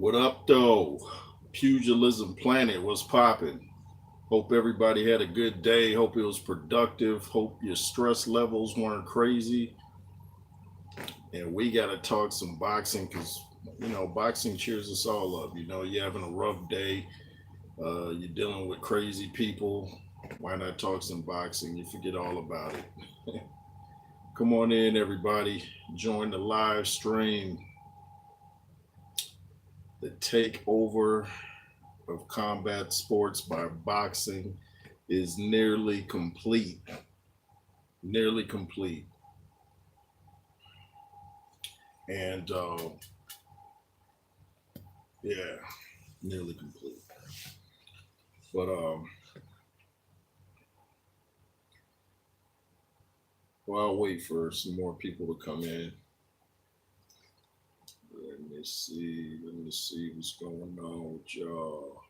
What up, though? Pugilism Planet was popping. Hope everybody had a good day. Hope it was productive. Hope your stress levels weren't crazy. And we got to talk some boxing because, boxing cheers us all up. You're having a rough day. You're dealing with crazy people. Why not talk some boxing? You forget all about it. Come on in, everybody. Join the live stream. The takeover of combat sports by boxing is nearly complete. Nearly complete. And yeah, nearly complete. But well, I'll wait for some more people to come in. Let me see. Let me see what's going on with y'all.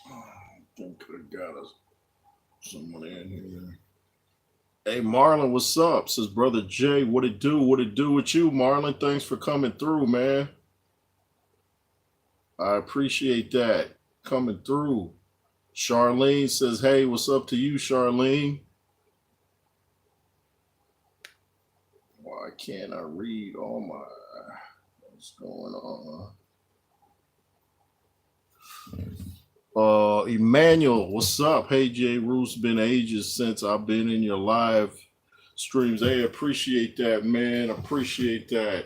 I think I got someone in here. Hey Marlon, what's up? Says brother Jay, what it do? What it do with you, Marlon? Thanks for coming through, man. I appreciate that. Coming through. Charlene says, hey, what's up to you, Charlene? Why can't I read all my what's going on? Emmanuel, what's up? Hey Jay Roos, been ages since I've been in your live streams. Hey, appreciate that, man. Appreciate that.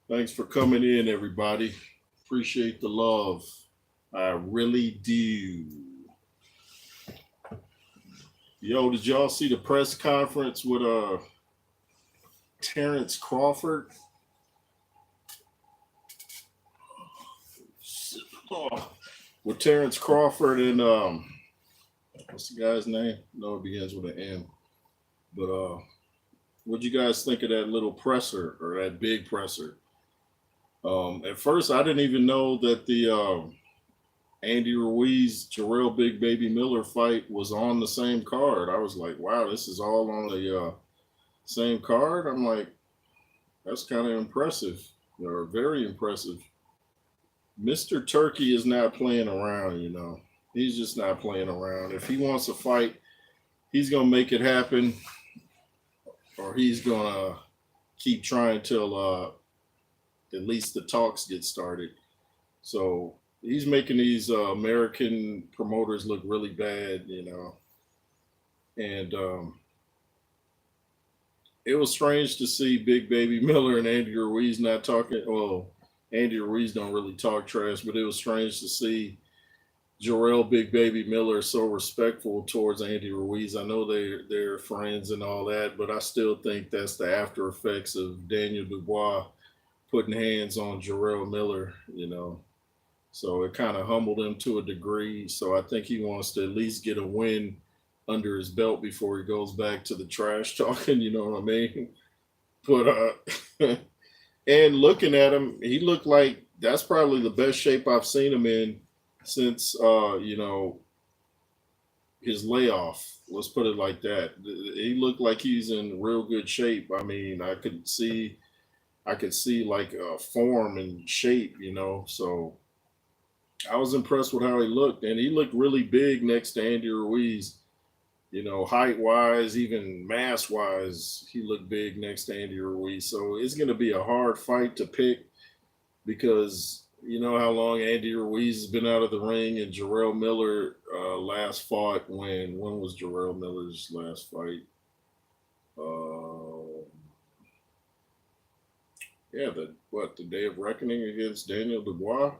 Thanks for coming in, everybody. Appreciate the love. I really do. Yo, did y'all see the press conference with Terrence Crawford? Oh, with Terrence Crawford and what's the guy's name? No, it begins with an M. But what'd you guys think of that little presser or that big presser? At first, I didn't even know that the Andy Ruiz Jarrell Big Baby Miller fight was on the same card. I was like, wow, this is all on the same card. I'm like, that's kind of impressive, or very impressive. Mr. Turkey is not playing around. He's just not playing around. If he wants to fight, he's gonna make it happen, or he's gonna keep trying till at least the talks get started. So he's making these American promoters look really bad. And it was strange to see Big Baby Miller and Andy Ruiz not talking. Well, Andy Ruiz don't really talk trash, but it was strange to see Jarrell Big Baby Miller so respectful towards Andy Ruiz. I know they're friends and all that, but I still think that's the after effects of Daniel Dubois putting hands on Jarrell Miller. So it kind of humbled him to a degree. So I think he wants to at least get a win under his belt before he goes back to the trash talking. You know what I mean? But and looking at him, he looked like that's probably the best shape I've seen him in since his layoff. Let's put it like that. He looked like he's in real good shape. I mean, I could see like form and shape. So I was impressed with how he looked, and he looked really big next to Andy Ruiz. Height wise, even mass wise, he looked big next to Andy Ruiz. So it's going to be a hard fight to pick because you know how long Andy Ruiz has been out of the ring, and Jarrell Miller last fought when was Jarrell Miller's last fight? Uh, yeah, the Day of Reckoning against Daniel Dubois.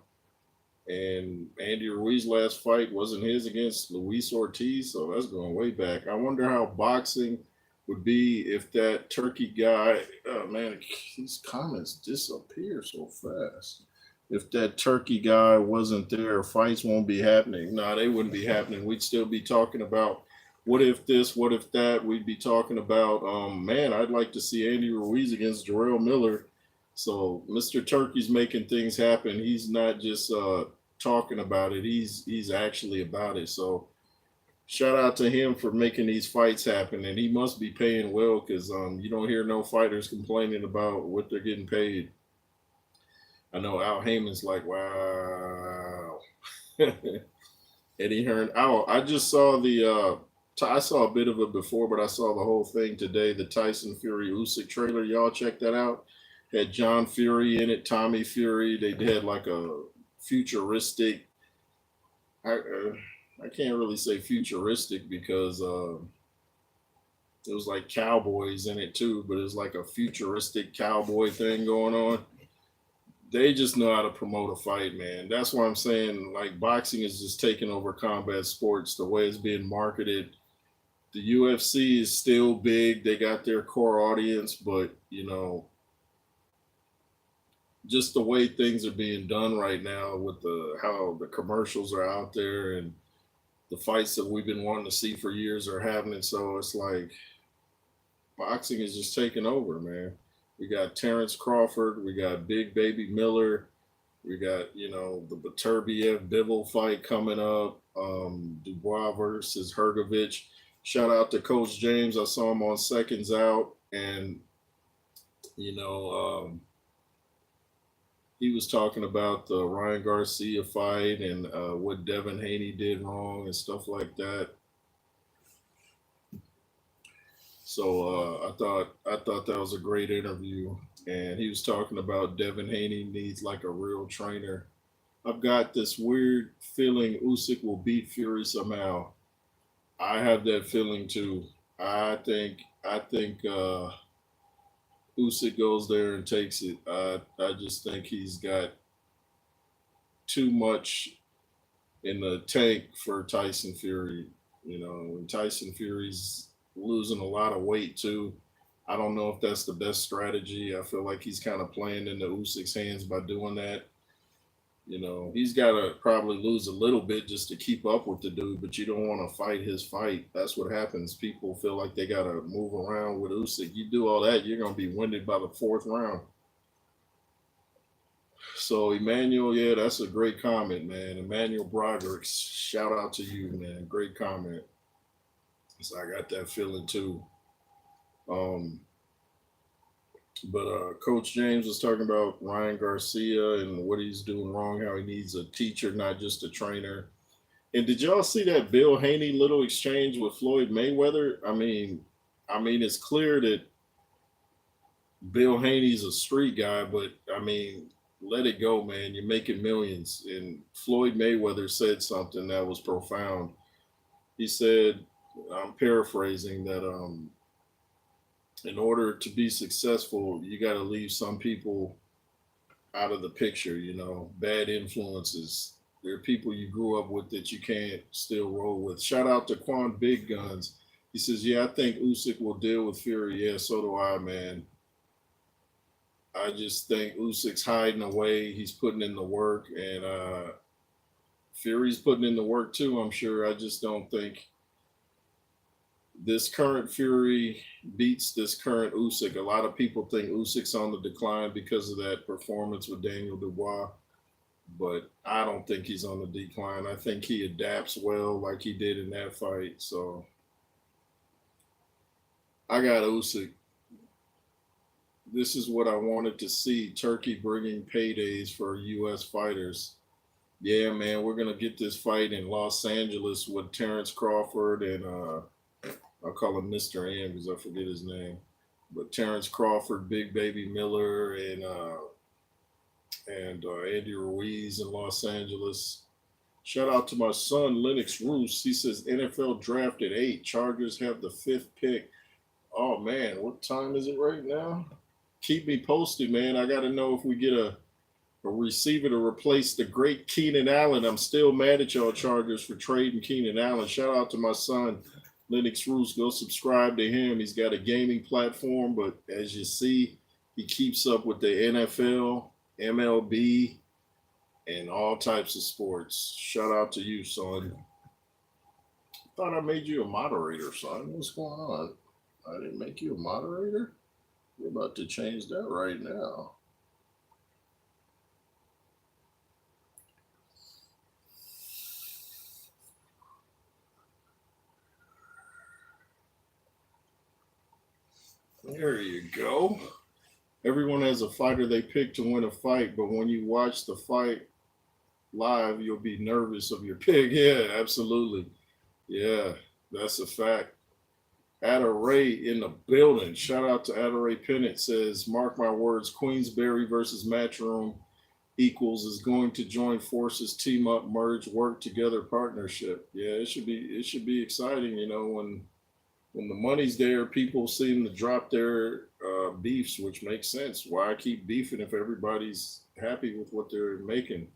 And Andy Ruiz's last fight wasn't his against Luis Ortiz, so that's going way back. I wonder how boxing would be if that Turkey guy, oh man, these comments disappear so fast. If that Turkey guy wasn't there, fights won't be happening. No, they wouldn't be happening. We'd still be talking about what if this, what if that. We'd be talking about, man, I'd like to see Andy Ruiz against Jarrell Miller So Mr. Turkey's making things happen. He's not just talking about it. He's actually about it. So shout out to him for making these fights happen, and he must be paying well because you don't hear no fighters complaining about what they're getting paid. I know Al Heyman's like, wow. Eddie Hearn. Oh, I just saw I saw a bit of it before, but I saw the whole thing today. The Tyson Fury Usyk trailer. Y'all check that out. Had John Fury in it, Tommy Fury. They had like a futuristic. I can't really say futuristic because it was like cowboys in it too, but it was like a futuristic cowboy thing going on. They just know how to promote a fight, man. That's why I'm saying like boxing is just taking over combat sports the way it's being marketed. The UFC is still big. They got their core audience, but just the way things are being done right now with the how the commercials are out there and the fights that we've been wanting to see for years are happening. So it's like boxing is just taking over, man. We got Terrence Crawford, we got Big Baby Miller, we got the Beterbiev Bivol fight coming up, Dubois versus Hergovich. Shout out to Coach James. I saw him on Seconds Out, and you know he was talking about the Ryan Garcia fight and what Devin Haney did wrong and stuff like that. So I thought that was a great interview, and he was talking about Devin Haney needs like a real trainer. I've got this weird feeling Usyk will beat Fury somehow. I have that feeling too. I think Usyk goes there and takes it. I just think he's got too much in the tank for Tyson Fury. And Tyson Fury's losing a lot of weight too. I don't know if that's the best strategy. I feel like he's kind of playing into Usyk's hands by doing that. He's got to probably lose a little bit just to keep up with the dude, but you don't want to fight his fight. That's what happens. People feel like they got to move around with Usyk. You do all that, you're going to be winded by the fourth round. So, Emmanuel, yeah, that's a great comment, man. Emmanuel Broderick, shout out to you, man. Great comment. So I got that feeling too. Um, but Coach James was talking about Ryan Garcia and what he's doing wrong, how he needs a teacher, not just a trainer. And did y'all see that Bill Haney little exchange with Floyd Mayweather? I mean, it's clear that Bill Haney's a street guy, but I mean, let it go, man. You're making millions. And Floyd Mayweather said something that was profound. He said, I'm paraphrasing, that in order to be successful, you got to leave some people out of the picture, bad influences. There are people you grew up with that you can't still roll with. Shout out to Quan Big Guns. He says, yeah, I think Usyk will deal with Fury. Yeah, so do I, man. I just think Usyk's hiding away. He's putting in the work, and Fury's putting in the work too, I'm sure. I just don't think this current Fury beats this current Usyk. A lot of people think Usyk's on the decline because of that performance with Daniel Dubois, but I don't think he's on the decline. I think he adapts well like he did in that fight. So I got Usyk. This is what I wanted to see. Turkey bringing paydays for U.S. fighters. Yeah, man, we're going to get this fight in Los Angeles with Terrence Crawford and I'll call him Mr. M because I forget his name. But Terrence Crawford, Big Baby Miller, and Andy Ruiz in Los Angeles. Shout out to my son, Lennox Roos. He says NFL draft at 8. Chargers have the 5th pick. Oh, man, what time is it right now? Keep me posted, man. I got to know if we get a receiver to replace the great Keenan Allen. I'm still mad at y'all Chargers for trading Keenan Allen. Shout out to my son, Lennox Roos. Go subscribe to him. He's got a gaming platform, but as you see, he keeps up with the NFL, MLB, and all types of sports. Shout out to you, son. Thought I made you a moderator, son. What's going on? I didn't make you a moderator? We're about to change that right now. There you go. Everyone has a fighter they pick to win a fight, but when you watch the fight live, you'll be nervous of your pick. Yeah, absolutely. Yeah, that's a fact. Ada Ray in the building. Shout out to Ada Ray Pennant says, mark my words, Queensberry versus Matchroom equals is going to join forces, team up, merge, work together, partnership. Yeah, it should be exciting, when the money's there, people seem to drop their beefs, which makes sense. Why keep beefing if everybody's happy with what they're making,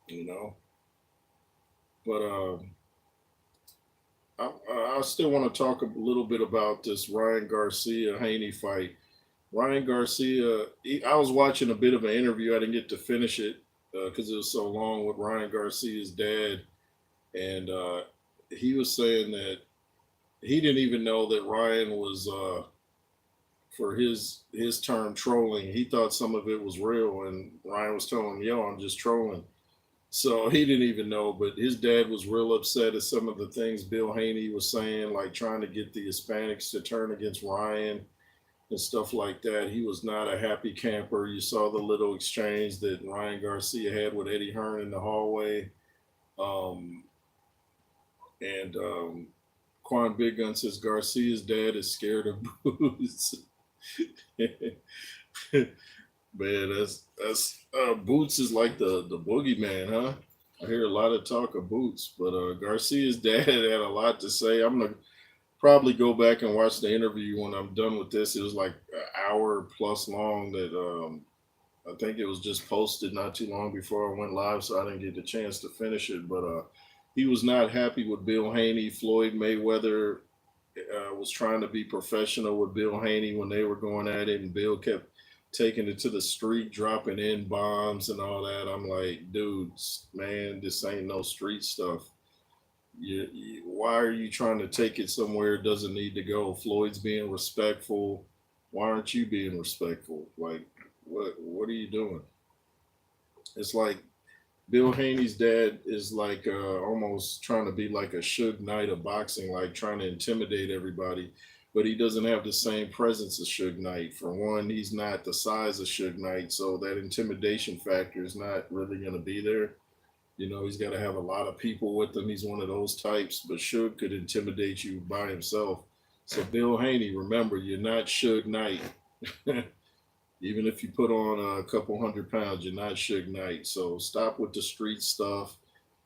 you know? But I still want to talk a little bit about this Ryan Garcia Haney fight. Ryan Garcia, I was watching a bit of an interview. I didn't get to finish it because it was so long with Ryan Garcia's dad, and he was saying that he didn't even know that Ryan was for his term trolling. He thought some of it was real, and Ryan was telling him, "Yo, I'm just trolling." So he didn't even know, but his dad was real upset at some of the things Bill Haney was saying, like trying to get the Hispanics to turn against Ryan and stuff like that. He was not a happy camper. You saw the little exchange that Ryan Garcia had with Eddie Hearn in the hallway. Um, and Quan Big Gun says Garcia's dad is scared of Boots. Man, that's Boots is like the boogeyman, huh? I hear a lot of talk of Boots, but Garcia's dad had a lot to say. I'm gonna probably go back and watch the interview when I'm done with this. It was like an hour plus long. That I think it was just posted not too long before I went live, so I didn't get the chance to finish it. But he was not happy with Bill Haney. Floyd Mayweather was trying to be professional with Bill Haney when they were going at it, and Bill kept taking it to the street, dropping in bombs and all that. I'm like, dudes, man, this ain't no street stuff. Why are you trying to take it somewhere it doesn't need to go? Floyd's being respectful. Why aren't you being respectful? Like, what are you doing? It's like Bill Haney's dad is like almost trying to be like a Suge Knight of boxing, like trying to intimidate everybody. But he doesn't have the same presence as Suge Knight. For one, he's not the size of Suge Knight, so that intimidation factor is not really going to be there. He's got to have a lot of people with him. He's one of those types, but Suge could intimidate you by himself. So Bill Haney, remember, you're not Suge Knight. Even if you put on a couple 100 pounds, you're not Suge Knight. So stop with the street stuff.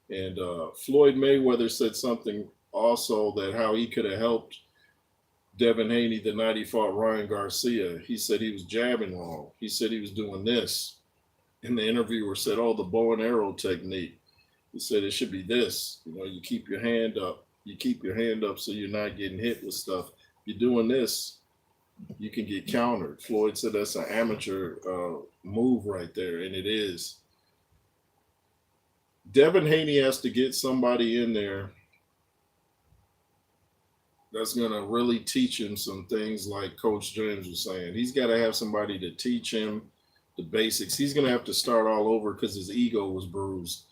And Floyd Mayweather said something also that how he could have helped Devin Haney the night he fought Ryan Garcia. He said he was jabbing wrong. He said he was doing this. And the interviewer said, "Oh, the bow and arrow technique." He said it should be this. You keep your hand up. You keep your hand up so you're not getting hit with stuff. You're doing this, you can get countered. Floyd said that's an amateur move right there, and it is. Devin Haney has to get somebody in there that's going to really teach him some things like Coach James was saying. He's got to have somebody to teach him the basics. He's going to have to start all over because his ego was bruised.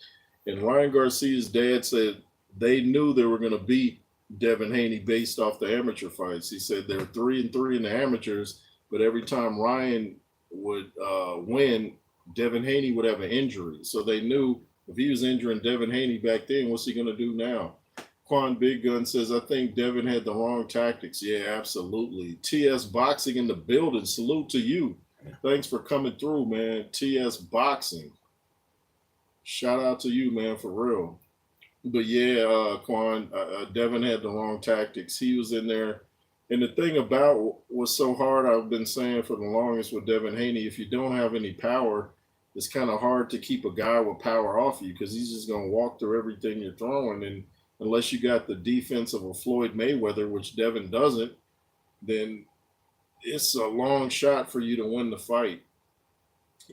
And Ryan Garcia's dad said they knew they were going to beat Devin Haney based off the amateur fights. He said they're 3-3 in the amateurs, but every time Ryan would win, Devin Haney would have an injury. So they knew if he was injuring Devin Haney back then, what's he going to do now? Quan Big Gun says, I think Devin had the wrong tactics. Yeah, absolutely. TS Boxing in the building. Salute to you. Thanks for coming through, man. TS Boxing. Shout out to you, man, for real. But yeah, Quan, Devin had the wrong tactics. He was in there. And the thing about what's so hard, I've been saying for the longest with Devin Haney, if you don't have any power, it's kind of hard to keep a guy with power off you because he's just going to walk through everything you're throwing. And unless you got the defense of a Floyd Mayweather, which Devin doesn't, then it's a long shot for you to win the fight.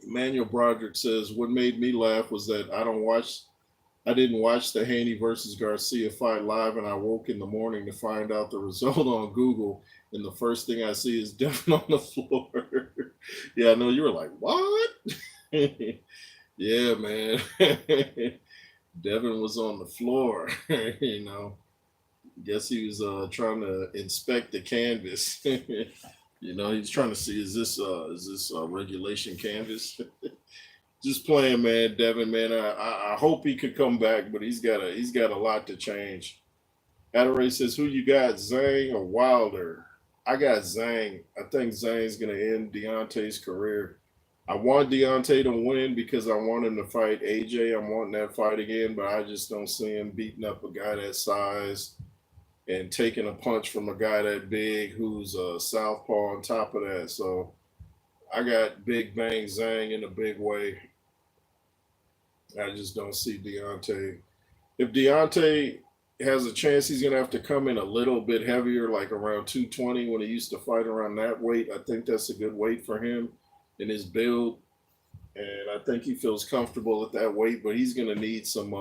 Emmanuel Broderick says, what made me laugh was that I didn't watch the Haney versus Garcia fight live, and I woke in the morning to find out the result on Google, and the first thing I see is Devin on the floor. Yeah, I know you were like, what? Yeah, man. Devin was on the floor, Guess he was trying to inspect the canvas. He's trying to see, is this regulation canvas? Just playing, man. Devin, man. I hope he could come back, but he's got a lot to change. Adore says, "Who you got, Zhang or Wilder?" I got Zhang. I think Zhang's gonna end Deontay's career. I want Deontay to win because I want him to fight AJ. I'm wanting that fight again, but I just don't see him beating up a guy that size and taking a punch from a guy that big who's a southpaw on top of that. So I got Big Bang Zhang in a big way. I just don't see Deontay. If Deontay has a chance, he's gonna have to come in a little bit heavier, like around 220 when he used to fight around that weight. I think that's a good weight for him in his build, and I think he feels comfortable at that weight. But he's gonna need some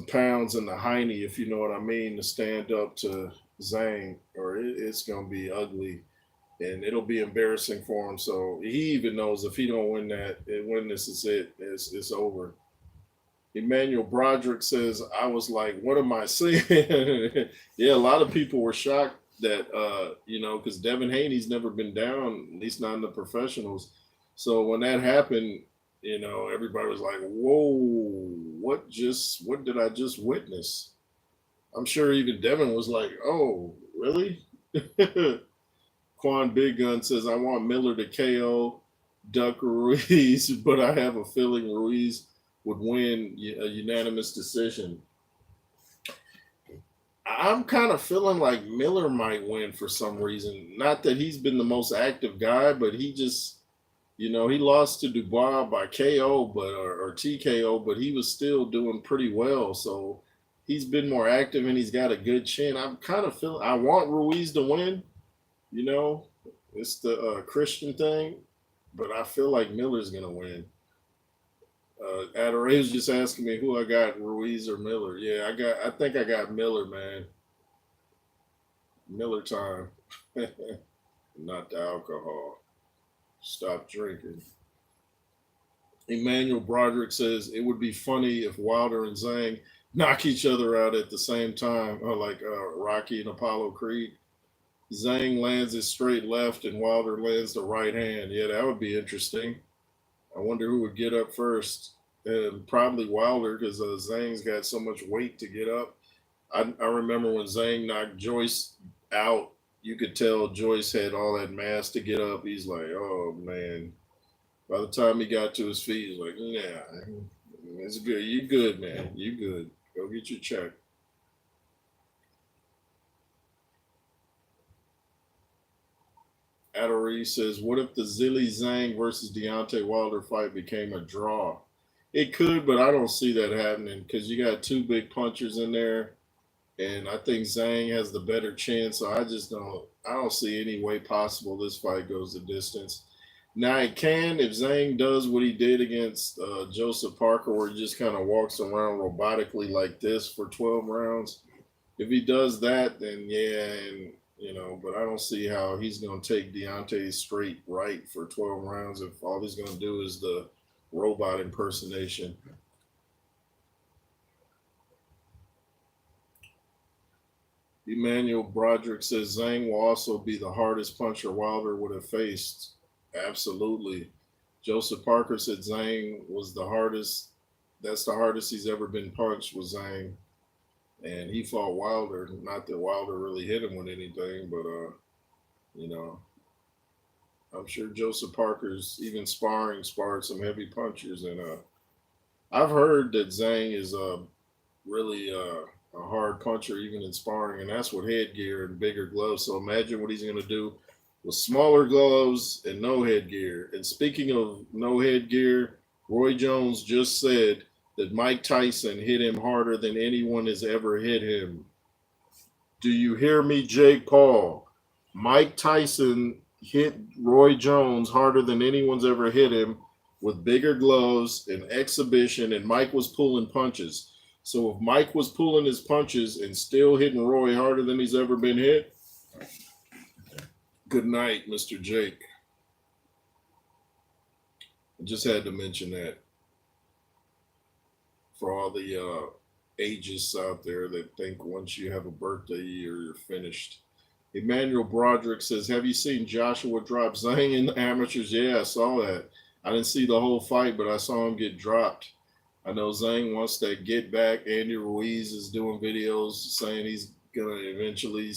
pounds in the hiney, if you know what I mean, to stand up to Zhang, or it's gonna be ugly, and it'll be embarrassing for him. So he even knows if he don't win this is it. It's over. Emmanuel Broderick says, I was like, what am I seeing? Yeah, a lot of people were shocked that, because Devin Haney's never been down, at least not in the professionals. So when that happened, everybody was like, whoa, what did I just witness? I'm sure even Devin was like, oh, really? Quan Big Gun says, I want Miller to KO Duck Ruiz, but I have a feeling Ruiz would win a unanimous decision. I'm kind of feeling like Miller might win for some reason. Not that he's been the most active guy, but he just, he lost to Dubois by KO, or TKO, but he was still doing pretty well. So he's been more active and he's got a good chin. I'm kind of feeling I want Ruiz to win. It's the Christian thing, but I feel like Miller's gonna win. Adore was just asking me who I got, Ruiz or Miller. Yeah, I think I got Miller, man. Miller time. Not the alcohol. Stop drinking. Emmanuel Broderick says it would be funny if Wilder and Zhang knock each other out at the same time, like Rocky and Apollo Creed. Zhang lands his straight left and Wilder lands the right hand. Yeah, that would be interesting. I wonder who would get up first. And probably Wilder because Zhang's got so much weight to get up. I remember when Zhang knocked Joyce out, you could tell Joyce had all that mass to get up. He's like, oh man. By the time he got to his feet, he's like, yeah, it's good. You good, man. You good. Go get your check. Adore says, what if the Zilly Zhang versus Deontay Wilder fight became a draw? It could, but I don't see that happening because you got two big punchers in there, and I think Zhang has the better chance. So I don't see any way possible this fight goes the distance. Now it can if Zhang does what he did against Joseph Parker, where he just kind of walks around robotically like this for 12 rounds. If he does that, then yeah, and but I don't see how he's going to take Deontay straight right for 12 rounds if all he's going to do is the robot impersonation. Emmanuel Broderick says Zhang will also be the hardest puncher Wilder would have faced. Absolutely. Joseph Parker said Zhang was the hardest. That's the hardest he's ever been punched was Zhang. And he fought Wilder. Not that Wilder really hit him with anything, but you know, I'm sure Joseph Parker's even sparred some heavy punchers, and I've heard that Zhang is really a hard puncher even in sparring, and that's with headgear and bigger gloves. So imagine what he's going to do with smaller gloves and no headgear. And speaking of no headgear, Roy Jones just said that Mike Tyson hit him harder than anyone has ever hit him. Do you hear me, Jake Paul? Mike Tyson hit Roy Jones harder than anyone's ever hit him with bigger gloves and exhibition, and Mike was pulling punches. So if Mike was pulling his punches and still hitting Roy harder than he's ever been hit, good night, Mr. Jake. I just had to mention that for all the agists out there that think once you have a birthday you're finished. Emmanuel Broderick says, "Have you seen Joshua drop Zhang in the amateurs?" Yeah, I saw that. I didn't see the whole fight, but I saw him get dropped. I know Zhang wants that get back. Andy Ruiz is doing videos saying he's gonna eventually,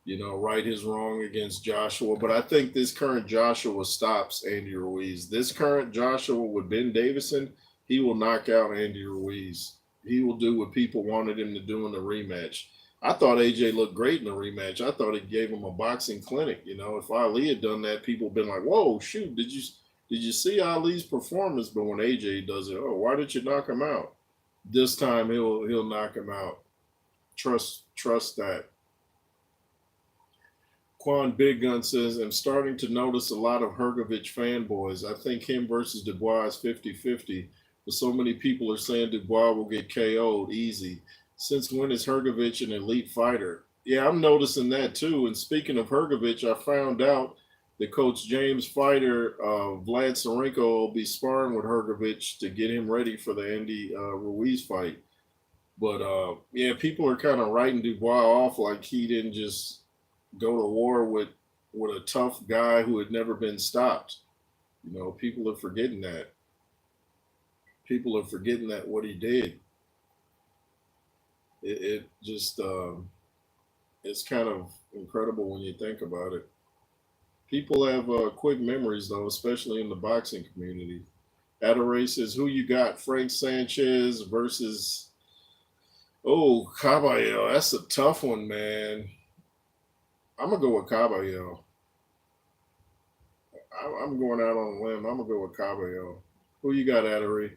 right his wrong against Joshua. But I think this current Joshua stops Andy Ruiz. This current Joshua with Ben Davison, he will knock out Andy Ruiz. He will do what people wanted him to do in the rematch. I thought AJ looked great in the rematch. I thought it gave him a boxing clinic. If Ali had done that, people would have been like, "Whoa, shoot! Did you see Ali's performance?" But when AJ does it, oh, why did you knock him out? This time he'll knock him out. Trust that. Quan Big Gun says, "I'm starting to notice a lot of Hergovich fanboys. I think him versus Dubois is 50-50, but so many people are saying Dubois will get KO'd easy. Since when is Hergovich an elite fighter?" Yeah, I'm noticing that too. And speaking of Hergovich, I found out that Coach James fighter Vlad Sarenko will be sparring with Hergovich to get him ready for the Andy Ruiz fight. But yeah, people are kind of writing Dubois off like he didn't just go to war with a tough guy who had never been stopped. People are forgetting that. People are forgetting that what he did. It just it's kind of incredible when you think about it. People have quick memories though, especially in the boxing community. Adore says, "Who you got? Frank Sanchez versus Caballero." That's a tough one, man. I'm gonna go with Caballero. I'm going out on a limb. I'm gonna go with Caballero. Who you got, Adore?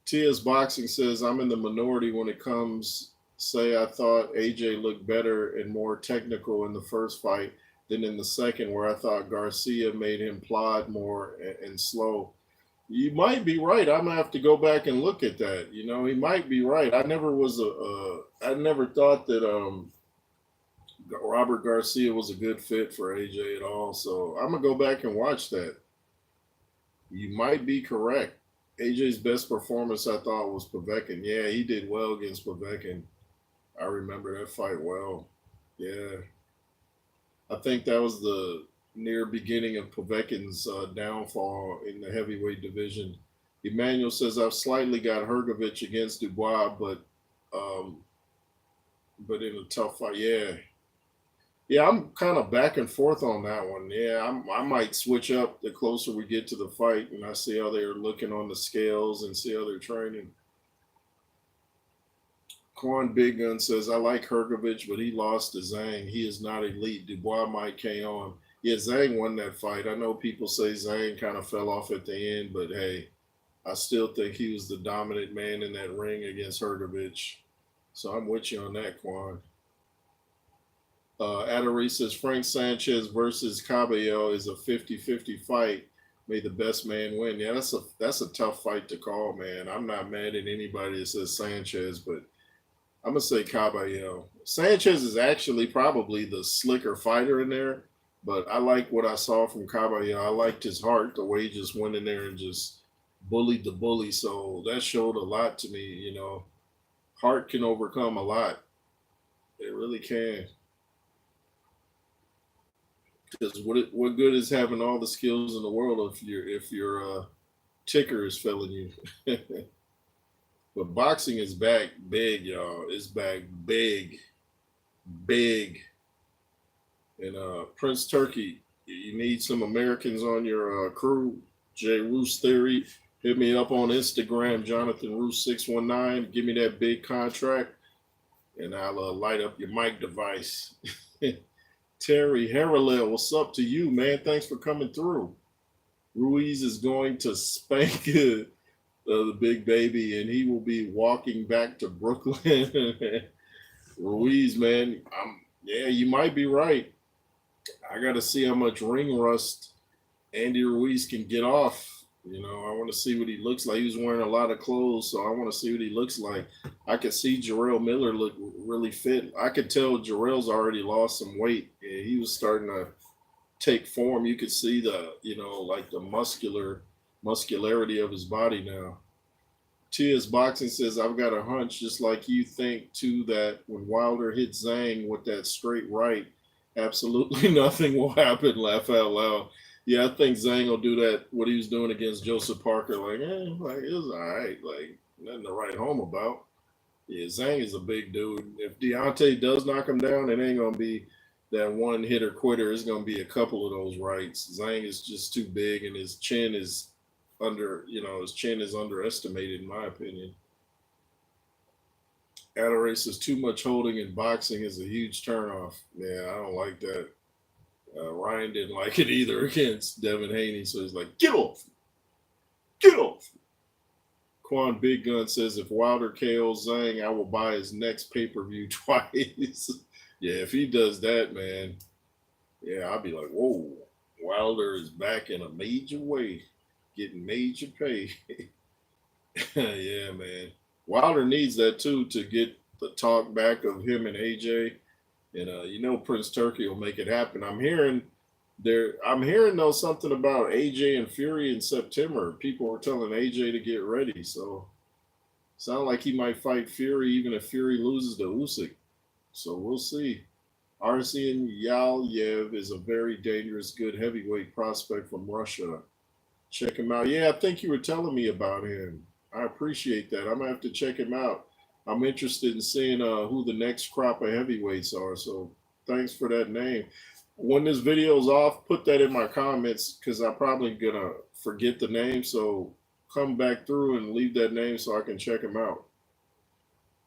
TS Boxing says, "I'm in the minority when it comes. Say I thought AJ looked better and more technical in the first fight than in the second, where I thought Garcia made him plod more and slow." You might be right. I'm gonna have to go back and look at that. He might be right. I never thought that Robert Garcia was a good fit for AJ at all. So I'm gonna go back and watch that. You might be correct. AJ's best performance, I thought, was Povetkin. Yeah, he did well against Povetkin. I remember that fight well. Yeah, I think that was the near beginning of Povetkin's downfall in the heavyweight division. Emmanuel says, "I've slightly got Hergovich against Dubois, um, but in a tough fight." Yeah, yeah, I'm kind of back and forth on that one. Yeah, I might switch up the closer we get to the fight, and I see how they're looking on the scales and see how they're training. Quan Big Gun says, "I like Hergovich, but he lost to Zhang. He is not elite. Dubois might KO him." Yeah, Zhang won that fight. I know people say Zhang kind of fell off at the end, but hey, I still think he was the dominant man in that ring against Hergovich. So I'm with you on that, Quan. Adore says, "Frank Sanchez versus Cabello is a 50-50 fight. May the best man win." Yeah, that's a tough fight to call, man. I'm not mad at anybody that says Sanchez, but I'm gonna say Caballero. Sanchez is actually probably the slicker fighter in there, but I like what I saw from Caballero. I liked his heart, the way he just went in there and just bullied the bully. So that showed a lot to me. Heart can overcome a lot. It really can. Because what good is having all the skills in the world if your ticker is failing you? But boxing is back big, y'all. It's back big, big. And Prince Turkey, you need some Americans on your crew. Jay Roos Theory, hit me up on Instagram, Jonathan Roos 619. Give me that big contract, and I'll light up your mic device. Terry Harrell, what's up to you, man? Thanks for coming through. Ruiz is going to spank the big baby, and he will be walking back to Brooklyn. Ruiz, man, yeah, you might be right. I got to see how much ring rust Andy Ruiz can get off. I want to see what he looks like. He was wearing a lot of clothes, so I want to see what he looks like. I could see Jarrell Miller look really fit. I could tell Jarrell's already lost some weight. Yeah, he was starting to take form. You could see the, like the muscularity of his body now. TS Boxing says, I've got a hunch, just like you think, too, that when Wilder hits Zhang with that straight right, absolutely nothing will happen. Laugh out loud. Yeah, I think Zhang will do that, what he was doing against Joseph Parker. Like it was all right. Like, nothing to write home about. Yeah, Zhang is a big dude. If Deontay does knock him down, it ain't going to be that one hitter quitter. It's going to be a couple of those rights. Zhang is just too big, and his chin is underestimated, in my opinion. Adore says too much holding in boxing is a huge turnoff. Yeah, I don't like that. Ryan didn't like it either against Devin Haney, so he's like, get off. Quan Big Gun says if Wilder KOs Zhang, I will buy his next pay per view twice. Yeah, if he does that, man, yeah, I'll be like, whoa, Wilder is back in a major way, getting major pay. Yeah, man. Wilder needs that too to get the talk back of him and AJ, and Prince Turkey will make it happen. I'm hearing though something about AJ and Fury in September. People were telling AJ to get ready, so sound like he might fight Fury even if Fury loses to Usyk. So we'll see. Arsen Yalyev is a very dangerous, good heavyweight prospect from Russia. Check him out. Yeah, I think you were telling me about him. I appreciate that. I'm gonna have to check him out. I'm interested in seeing who the next crop of heavyweights are. So thanks for that name. When this video's off, put that in my comments because I'm probably gonna forget the name. So come back through and leave that name so I can check him out.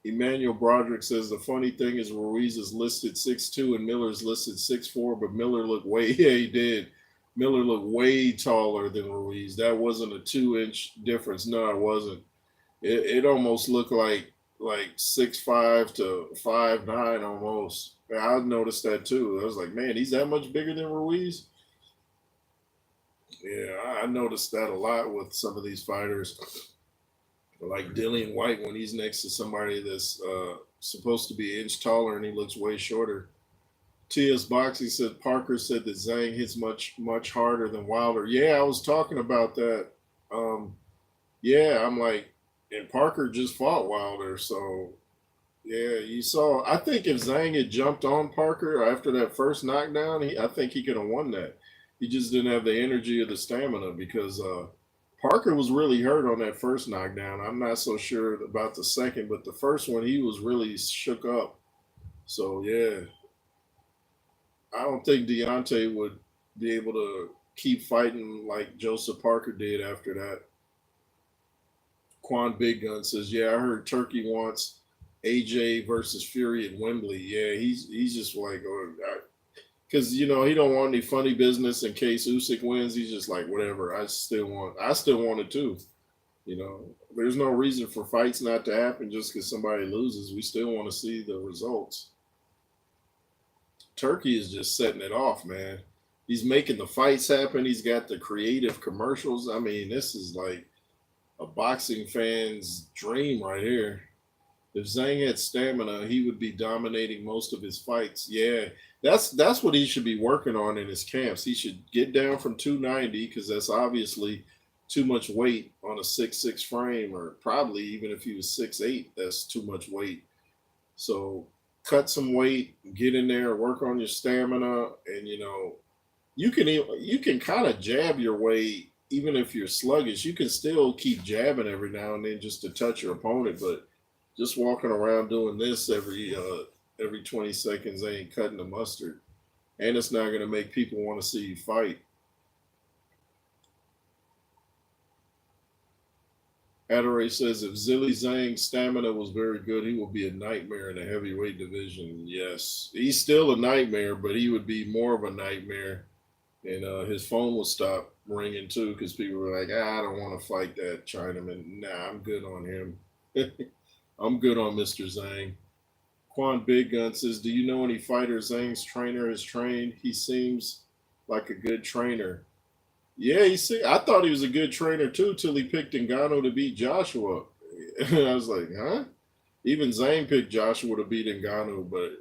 Emmanuel Broderick says the funny thing is Ruiz is listed 6'2" and Miller's listed 6'4", but Miller looked way yeah, he did. Miller looked way taller than Ruiz. That wasn't a 2-inch difference. No, it wasn't. It almost looked like 6'5" to 5'9" almost. I noticed that too. I was like, man, he's that much bigger than Ruiz. Yeah, I noticed that a lot with some of these fighters, like Dillian White when he's next to somebody that's supposed to be an inch taller and he looks way shorter. TS Boxing said Parker said that Zhang hits much harder than Wilder. Yeah, I was talking about that. Yeah, I'm like, and Parker just fought Wilder, so yeah, you saw. I think if Zhang had jumped on Parker after that first knockdown, I think he could have won that. He just didn't have the energy or the stamina because Parker was really hurt on that first knockdown. I'm not so sure about the second, but the first one he was really shook up. So yeah, I don't think Deontay would be able to keep fighting like Joseph Parker did after that. Quan Big Gun says, "Yeah, I heard Turkey wants AJ versus Fury at Wembley. Yeah, he's just like, because he don't want any funny business in case Usyk wins. He's just like, whatever. I still want it too. There's no reason for fights not to happen just because somebody loses. We still want to see the results. Turkey is just setting it off, man. He's making the fights happen. He's got the creative commercials. I mean, this is like a boxing fan's dream right here. If Zhang had stamina, he would be dominating most of his fights. Yeah, that's what he should be working on in his camps. He should get down from 290 because that's obviously too much weight on a 6'6" frame, or probably even if he was 6'8", that's too much weight. So cut some weight, get in there, work on your stamina, and you can kind of jab your way. Even if you're sluggish, you can still keep jabbing every now and then just to touch your opponent. But just walking around doing this every 20 seconds ain't cutting the mustard, and it's not going to make people want to see you fight. Adore says if Zilly Zhang's stamina was very good, he will be a nightmare in the heavyweight division. Yes, he's still a nightmare, but he would be more of a nightmare, and his phone will stop ringing too because people were like, I don't want to fight that Chinaman. Nah, I'm good on him. I'm good on Mr. Zhang. Quan Big Gun says, do you know any fighters Zhang's trainer has trained? He seems like a good trainer. Yeah, I thought he was a good trainer too till he picked Ngannou to beat Joshua. I was like, huh? Even Zhang picked Joshua to beat Ngannou, but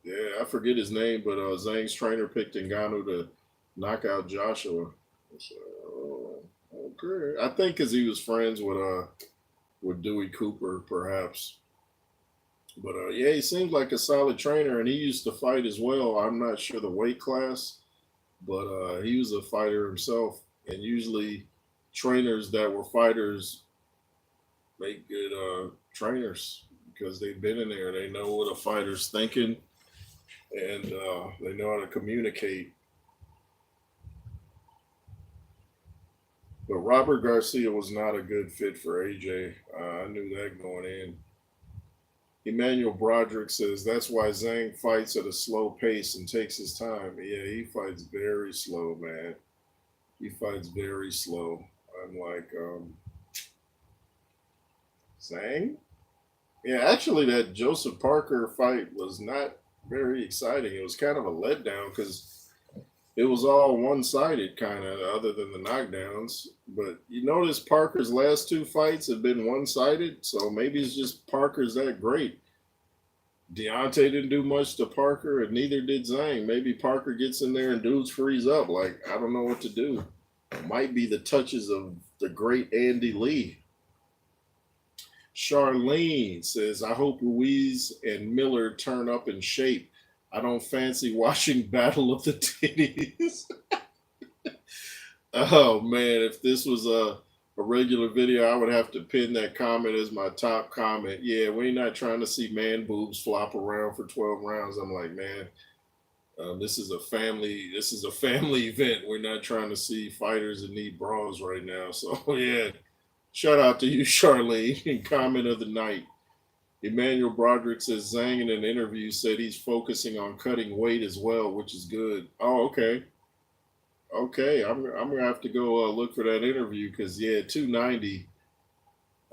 yeah, I forget his name, but Zhang's trainer picked Ngannou to knock out Joshua. So, okay. I think because he was friends with with Dewey Cooper, perhaps. But yeah, he seems like a solid trainer, and he used to fight as well. I'm not sure the weight class, but he was a fighter himself. And usually, trainers that were fighters make good trainers because they've been in there. They know what a fighter's thinking, and they know how to communicate. But Robert Garcia was not a good fit for AJ. I knew that going in. Emmanuel Broderick says that's why Zhang fights at a slow pace and takes his time. Yeah, he fights very slow, man. He fights very slow. I'm like, Zhang? Yeah, actually, that Joseph Parker fight was not very exciting. It was kind of a letdown because it was all one sided, kind of, other than the knockdowns. But you notice Parker's last two fights have been one sided, so maybe it's just Parker's that great. Deontay didn't do much to Parker, and neither did Zhang. Maybe Parker gets in there and dudes freeze up. Like, I don't know what to do. Might be the touches of the great Andy Lee. Charlene says, I hope Ruiz and Miller turn up in shape. I don't fancy watching Battle of the Titties. Oh man, if this was a regular video, I would have to pin that comment as my top comment. Yeah, we're not trying to see man boobs flop around for 12 rounds. I'm like, man, this is a family. This is a family event. We're not trying to see fighters that need bras right now. So yeah, shout out to you, Charlene. Comment of the night. Emmanuel Broderick says Zhang in an interview said he's focusing on cutting weight as well, which is good. Oh, okay. Okay, I'm gonna have to go look for that interview because yeah, 290.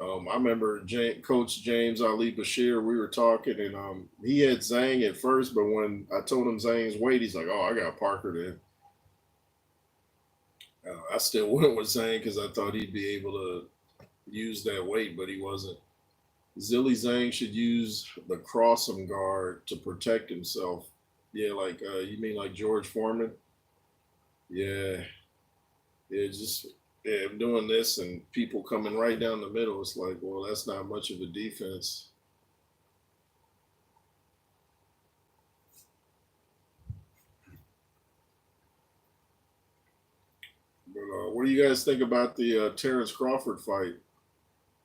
I remember Coach James Ali Bashir. We were talking, and he had Zhang at first, but when I told him Zhang's weight, he's like, "Oh, I got Parker then." I still went with Zhang because I thought he'd be able to use that weight, but he wasn't. Zilly Zhang should use the cross'em guard to protect himself. Yeah, like you mean like George Foreman? Yeah, yeah, just yeah, doing this and people coming right down the middle. It's like, well, that's not much of a defense. But what do you guys think about the Terrence Crawford fight?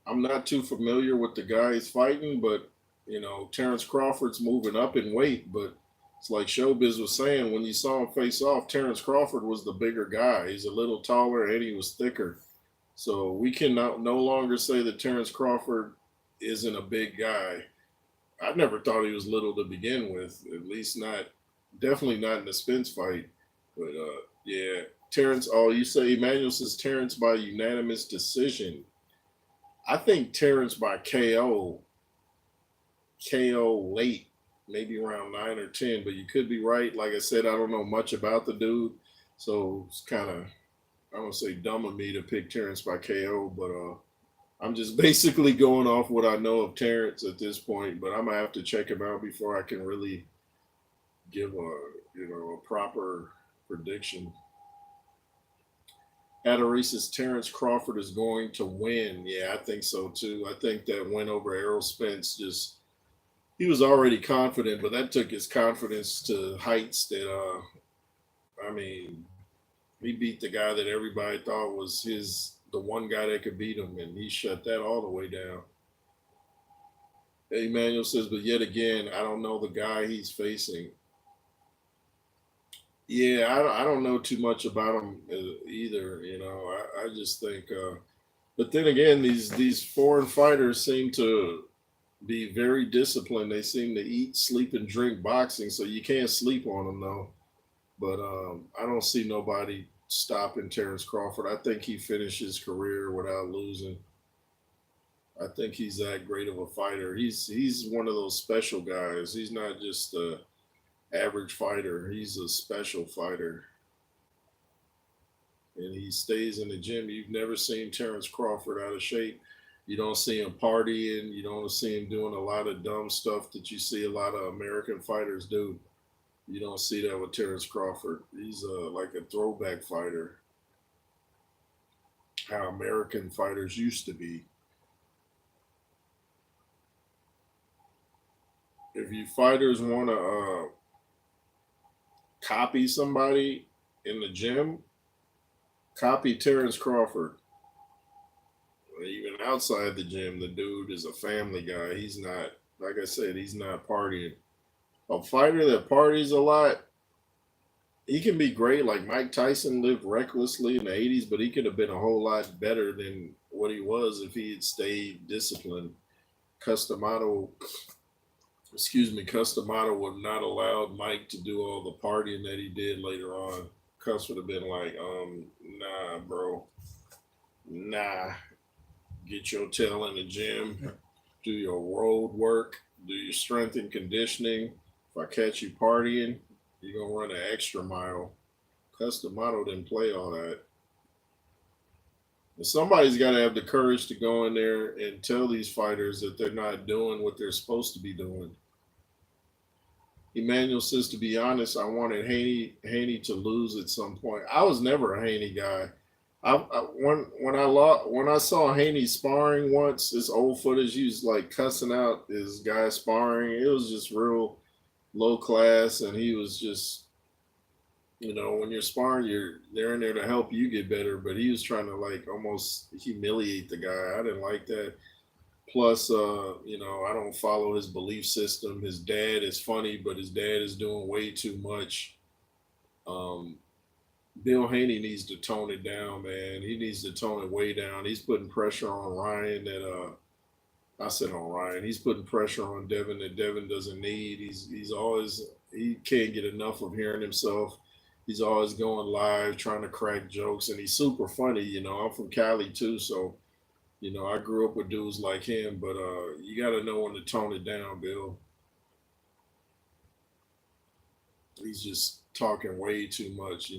I'm not too familiar with the guy he's fighting, but Terrence Crawford's moving up in weight. But it's like Showbiz was saying when you saw him face off, Terrence Crawford was the bigger guy. He's a little taller and he was thicker. So we can no longer say that Terrence Crawford isn't a big guy. I never thought he was little to begin with. At least not, definitely not in the Spence fight. But yeah, Terrence. Oh, you say Emmanuel says Terrence by unanimous decision. I think Terrence by KO, KO late, maybe around 9 or 10. But you could be right. Like I said, I don't know much about the dude, so it's kind of I don't say dumb of me to pick Terrence by KO, but I'm just basically going off what I know of Terrence at this point. But I'm gonna have to check him out before I can really give a proper prediction. Adarisis Terrence Crawford is going to win. Yeah, I think so too. I think that win over Errol Spence just he was already confident, but that took his confidence to heights that I mean he beat the guy that everybody thought was the one guy that could beat him, and he shut that all the way down. Emmanuel says, but yet again, I don't know the guy he's facing. Yeah, I don't know too much about him either. I just think. But then again, these foreign fighters seem to be very disciplined. They seem to eat, sleep, and drink boxing, so you can't sleep on them though. But I don't see nobody stopping Terrence Crawford. I think he finished his career without losing. I think he's that great of a fighter. He's one of those special guys. He's not just a average fighter. He's a special fighter, and he stays in the gym. You've never seen Terrence Crawford out of shape. You don't see him partying. You don't see him doing a lot of dumb stuff that you see a lot of American fighters do. You don't see that with Terrence Crawford. He's like a throwback fighter, how American fighters used to be. if you fighters want to copy somebody in the gym, copy Terrence Crawford. Even outside the gym, the dude is a family guy. He's not, like I said, he's not partying. A fighter that parties a lot, he can be great. Like Mike Tyson lived recklessly in the 80s, but he could have been a whole lot better than what he was if he had stayed disciplined. Customato, Customato would not allowed Mike to do all the partying that he did later on. Cuss would have been like, nah, bro, nah. Get your tail in the gym, do your road work, do your strength and conditioning. If I catch you partying, you're gonna run an extra mile. Customato didn't play all that. And somebody's got to have the courage to go in there and tell these fighters that they're not doing what they're supposed to be doing. Emmanuel says, to be honest, I wanted Haney to lose at some point. I was never a Haney guy. When I saw Haney sparring once, this old footage, he was like cussing out his guy sparring. It was just real low class, and he was just, when you're sparring, they're in there to help you get better. But he was trying to like almost humiliate the guy. I didn't like that. Plus, I don't follow his belief system. His dad is funny, but his dad is doing way too much. Um, Bill Haney needs to tone it down, man. He needs to tone it way down. He's putting pressure on Ryan that I said on Ryan. He's putting pressure on Devin that Devin doesn't need. He's always, he can't get enough of hearing himself. He's always going live, trying to crack jokes, and he's super funny. I'm from Cali too, so I grew up with dudes like him. But you got to know when to tone it down, Bill. He's just talking way too much.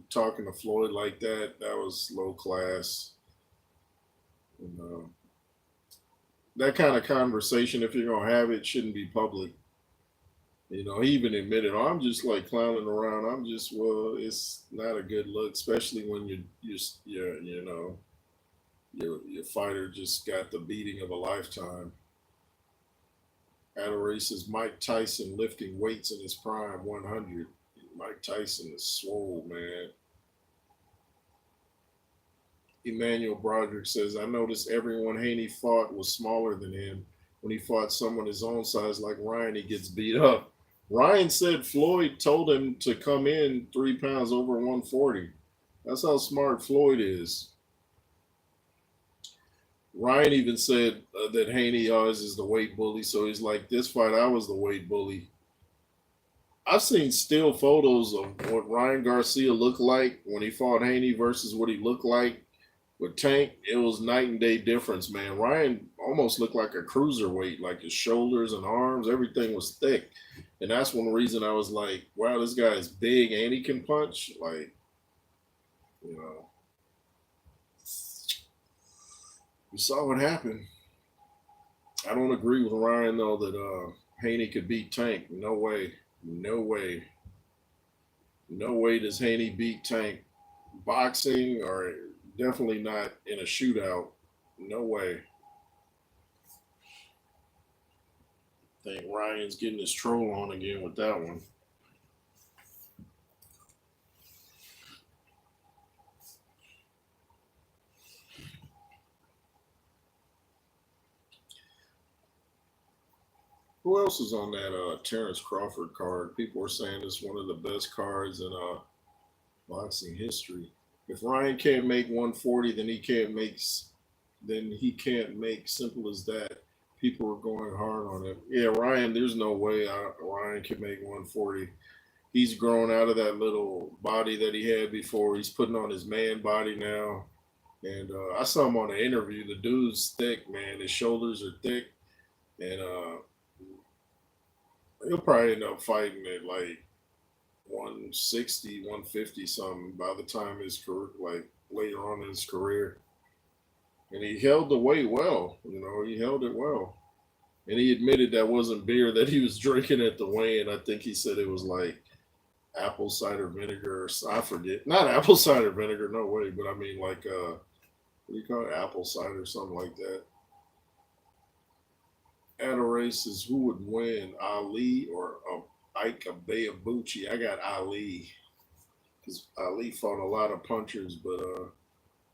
Talking to Floyd like that was low class. You know, that kind of conversation, if you're gonna have it, shouldn't be public. He even admitted, oh, I'm just like clowning around. Well, it's not a good look, especially when your fighter just got the beating of a lifetime. Adelaide says Mike Tyson lifting weights in his prime, 100. Mike Tyson is swole, man. Emmanuel Broderick says, I noticed everyone Haney fought was smaller than him. When he fought someone his own size like Ryan, he gets beat up. Ryan said Floyd told him to come in 3 pounds over 140. That's how smart Floyd is. Ryan even said that Haney always is the weight bully. So he's like, this fight, I was the weight bully. I've seen still photos of what Ryan Garcia looked like when he fought Haney versus what he looked like with Tank. It was night and day difference, man. Ryan almost looked like a cruiserweight, like his shoulders and arms, everything was thick. And that's one reason I was like, wow, this guy is big and he can punch. Like, we saw what happened. I don't agree with Ryan, though, that Haney could beat Tank. No way. No way. No way does Haney beat Tank. Boxing or definitely not in a shootout. No way. I think Ryan's getting his troll on again with that one. Who else is on that Terrence Crawford card? People are saying it's one of the best cards in boxing history. If Ryan can't make 140, then he can't make. Simple as that. People are going hard on him. Yeah, Ryan. There's no way Ryan can make 140. He's grown out of that little body that he had before. He's putting on his man body now. And I saw him on an interview. The dude's thick, man. His shoulders are thick, and he'll probably end up fighting at like 160, 150 something by the time his career, like later on in his career. And he held the weight well. He held it well. And he admitted that wasn't beer that he was drinking at the weigh-in. I think he said it was like apple cider vinegar. I forget. Not apple cider vinegar, no way. But I mean like, what do you call it? Apple cider, something like that. at a race is who would win, Ali or Ike Abeabuchi. I got Ali because Ali fought a lot of punchers, but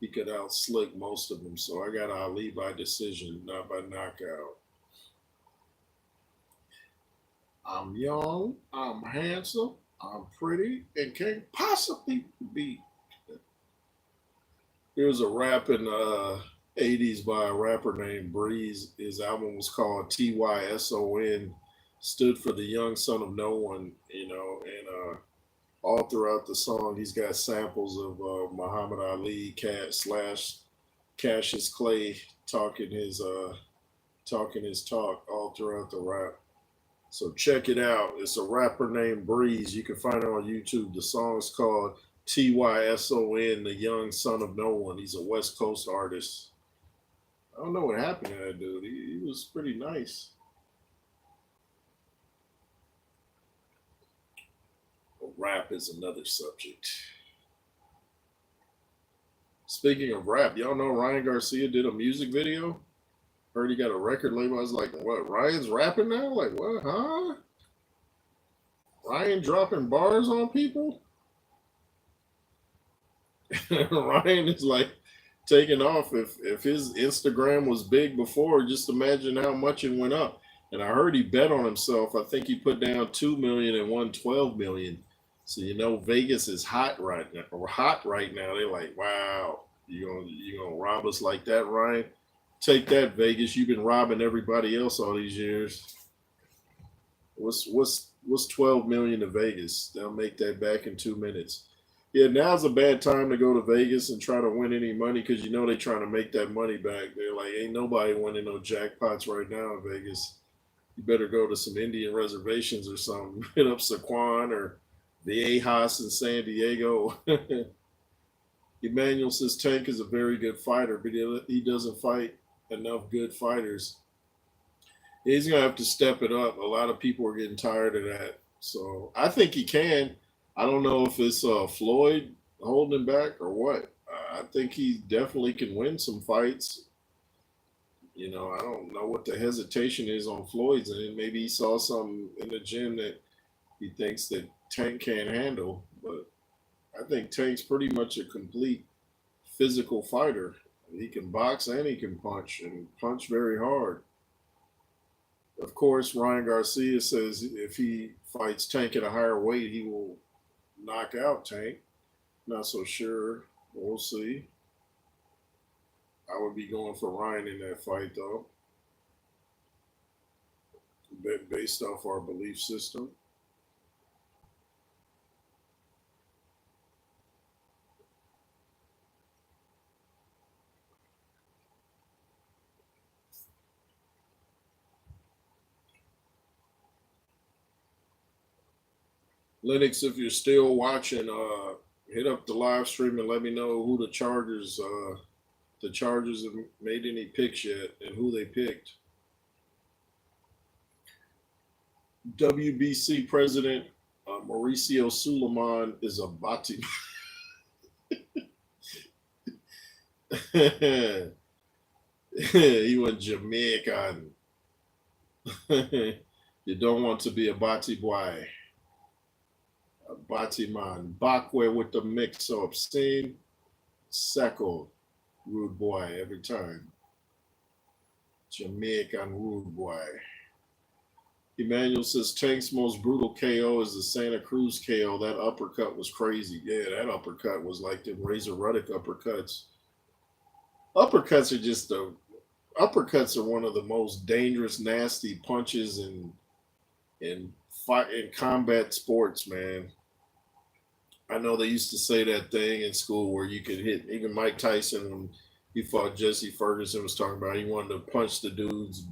he could out slick most of them. So I got Ali by decision, not by knockout. I'm young, I'm handsome, I'm pretty, and can't possibly be. There was a rap in the 80s by a rapper named Breeze. His album was called TYSON, stood for the young son of no one, and all throughout the song, he's got samples of Muhammad Ali, Cat slash Cassius Clay talking his talk all throughout the rap. So check it out. It's a rapper named Breeze. You can find it on YouTube. The song is called TYSON, the young son of no one. He's a West Coast artist. I don't know what happened to that dude. He was pretty nice. But rap is another subject. Speaking of rap, y'all know Ryan Garcia did a music video? Heard he got a record label. I was like, what? Ryan's rapping now? Like, what? Huh? Ryan dropping bars on people? Ryan is like taking off. If his Instagram was big before, just imagine how much it went up. And I heard he bet on himself. I think he put down 2 million and won 12 million. So Vegas is hot right now. Or hot right now. They're like, wow, you gonna rob us like that, Ryan? Take that, Vegas. You've been robbing everybody else all these years. What's 12 million to Vegas? They'll make that back in 2 minutes. Yeah, now's a bad time to go to Vegas and try to win any money because they're trying to make that money back. They're like, ain't nobody winning no jackpots right now in Vegas. You better go to some Indian reservations or something. Hit up Saquon or Viejas in San Diego. Emmanuel says Tank is a very good fighter, but he doesn't fight enough good fighters. He's going to have to step it up. A lot of people are getting tired of that. So I think he can. I don't know if it's Floyd holding him back or what. I think he definitely can win some fights. I don't know what the hesitation is on Floyd's end. Maybe he saw something in the gym that he thinks that Tank can't handle. But I think Tank's pretty much a complete physical fighter. He can box and he can punch very hard. Of course, Ryan Garcia says if he fights Tank at a higher weight, he will knock out Tank. Not so sure. We'll see. I would be going for Ryan in that fight, though, based off our belief system. Linux, if you're still watching, hit up the live stream and let me know who the Chargers have made any picks yet and who they picked. WBC president Mauricio Suleiman is a Bati. He went Jamaican. You don't want to be a Bati boy. A Bati man. Bakwe with the mix up. Same Seko. Rude boy every time. Jamaican rude boy. Emmanuel says Tank's most brutal KO is the Santa Cruz KO. That uppercut was crazy. Yeah, that uppercut was like them Razor Ruddock uppercuts. Uppercuts are one of the most dangerous, nasty punches in combat sports, man. I know they used to say that thing in school where you could hit. Even Mike Tyson, when he fought Jesse Ferguson, was talking about he wanted to punch the dude's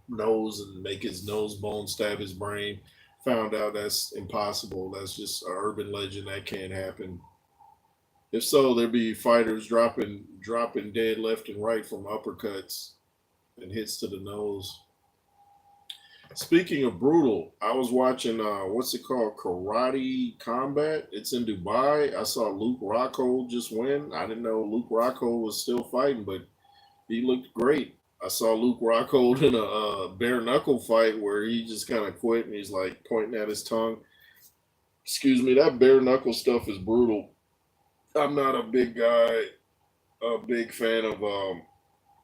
nose and make his nose bone stab his brain. Found out that's impossible. That's just an urban legend. That can't happen. If so, there'd be fighters dropping dead left and right from uppercuts and hits to the nose. Speaking of brutal, I was watching what's it called? Karate Combat. It's in Dubai. I saw Luke Rockhold just win. I didn't know Luke Rockhold was still fighting, but he looked great. I saw Luke Rockhold in a bare knuckle fight where he just kind of quit and he's like pointing at his tongue. Excuse me, that bare knuckle stuff is brutal. I'm not a big guy, a big fan of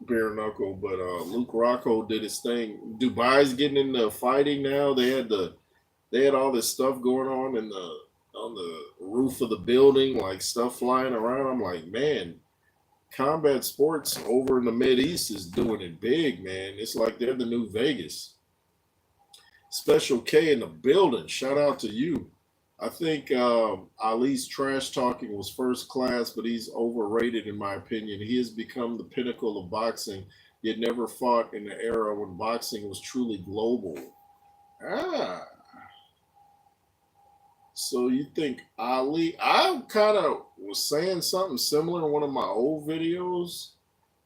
bare knuckle, but Luke Rockhold did his thing. Dubai's getting into fighting now. They had all this stuff going on in the on the roof of the building, like stuff flying around. I'm like, man, combat sports over in the Mid East is doing it big, man. It's like they're the new Vegas. Special K in the building. Shout out to you. I think Ali's trash talking was first class, but he's overrated in my opinion. He has become the pinnacle of boxing, yet never fought in the era when boxing was truly global. Ah, so you think Ali? I kind of was saying something similar in one of my old videos.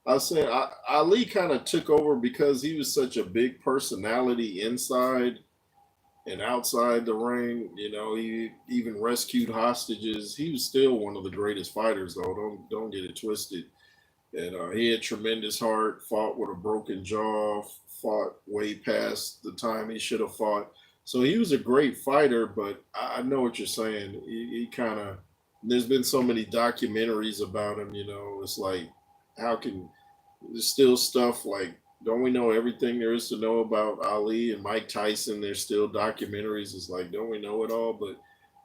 I said Ali kind of took over because he was such a big personality inside and outside the ring. You know, he even rescued hostages. He was still one of the greatest fighters, though. Don't get it twisted. And he had tremendous heart. Fought with a broken jaw. Fought way past the time he should have fought. So he was a great fighter. But I know what you're saying. He kind of. There's been so many documentaries about him. You know, it's like, how can there's still stuff like, don't we know everything there is to know about Ali and Mike Tyson? There's still documentaries. It's like, don't we know it all? But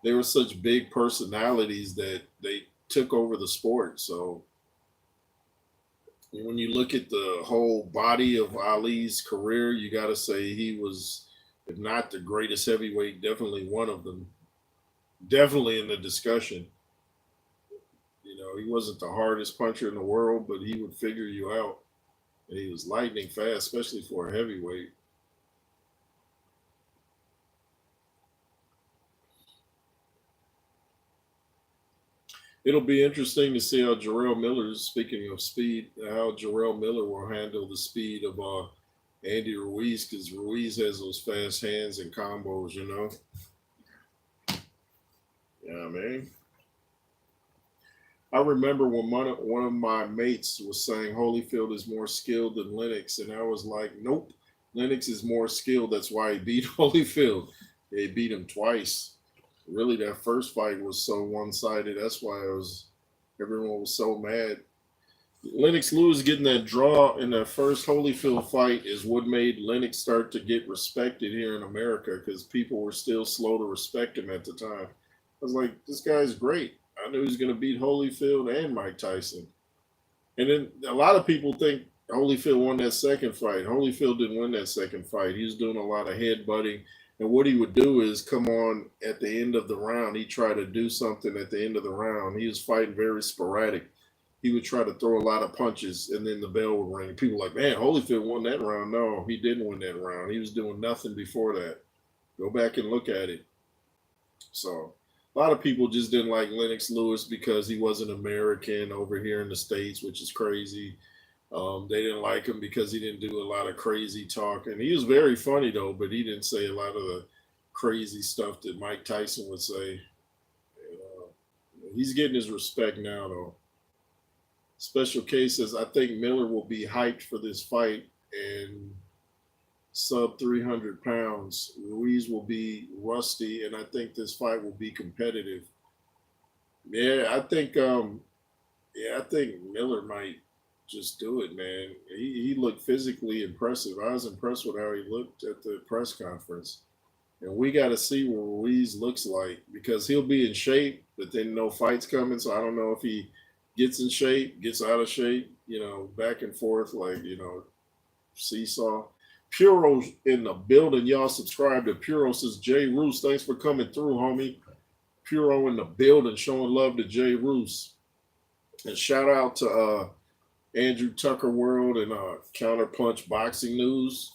they were such big personalities that they took over the sport. So when you look at the whole body of Ali's career, you got to say he was, if not the greatest heavyweight, definitely one of them. Definitely in the discussion. You know, he wasn't the hardest puncher in the world, but he would figure you out. And he was lightning fast, especially for a heavyweight. It'll be interesting to see how Jarrell Miller, speaking of speed, how Jarrell Miller will handle the speed of Andy Ruiz, because Ruiz has those fast hands and combos, you know. Yeah, man. I remember when one of my mates was saying Holyfield is more skilled than Lennox, and I was like, nope, Lennox is more skilled. That's why he beat Holyfield. They beat him twice. Really, that first fight was so one sided. That's why everyone was so mad. Lennox Lewis getting that draw in that first Holyfield fight is what made Lennox start to get respected here in America because people were still slow to respect him at the time. I was like, this guy's great. I knew he was going to beat Holyfield and Mike Tyson. And then a lot of people think Holyfield won that second fight. Holyfield didn't win that second fight. He was doing a lot of headbutting. And what he would do is come on at the end of the round. He'd try to do something at the end of the round. He was fighting very sporadic. He would try to throw a lot of punches, and then the bell would ring. People were like, man, Holyfield won that round. No, he didn't win that round. He was doing nothing before that. Go back and look at it. So a lot of people just didn't like Lennox Lewis because he wasn't American over here in the States, which is crazy. They didn't like him because he didn't do a lot of crazy talking. He was very funny though, but he didn't say a lot of the crazy stuff that Mike Tyson would say. He's getting his respect now though. Special cases, I think Miller will be hyped for this fight and sub 300 pounds. Ruiz will be rusty, and I think this fight will be competitive. Yeah, I think Miller might just do it, man. He looked physically impressive. I was impressed with how he looked at the press conference. And we got to see what Ruiz looks like because he'll be in shape, but then no fights coming. So I don't know if he gets in shape, gets out of shape, back and forth like, seesaw. Puro's in the building. Y'all subscribe to Puro, says Jay Roos. Thanks for coming through, homie. Puro in the building, showing love to Jay Roos. And shout out to Andrew Tucker World and Counterpunch Boxing News.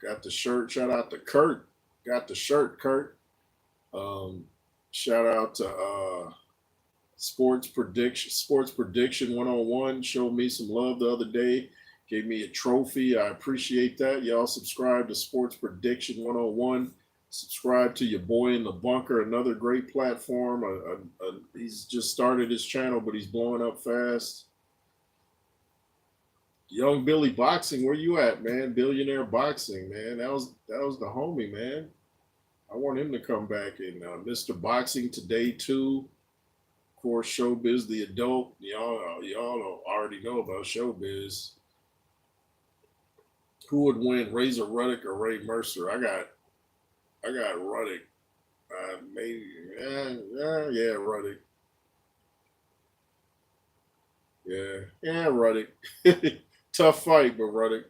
Got the shirt. Shout out to Kurt. Got the shirt, Kurt. Shout out to Sports Prediction 101. Showed me some love the other day. Gave me a trophy. I appreciate that. Y'all subscribe to Sports Prediction 101. Subscribe to your boy in the bunker, another great platform. He's just started his channel, but he's blowing up fast. Young Billy Boxing, where you at, man? Billionaire Boxing, man. That was the homie, man. I want him to come back. And Mr. Boxing today too. Of course, Showbiz the adult. Y'all already know about Showbiz. Who would win, Razor Ruddock or Ray Mercer? I got Ruddock. Maybe yeah, Ruddock. Yeah, Ruddock. Tough fight, but Ruddock.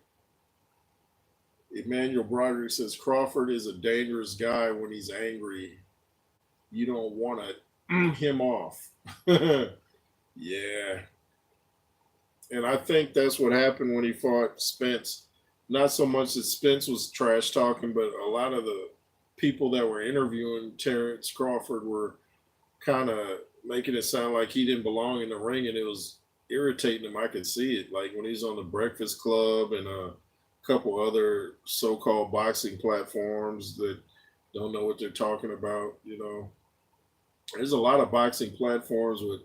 Emmanuel Broderick says Crawford is a dangerous guy when he's angry. You don't want to him off. Yeah, and I think that's what happened when he fought Spence. Not so much that Spence was trash talking, but a lot of the people that were interviewing Terrence Crawford were kind of making it sound like he didn't belong in the ring, and it was irritating him. I could see it, like when he's on the Breakfast Club and a couple other so-called boxing platforms that don't know what they're talking about. There's a lot of boxing platforms with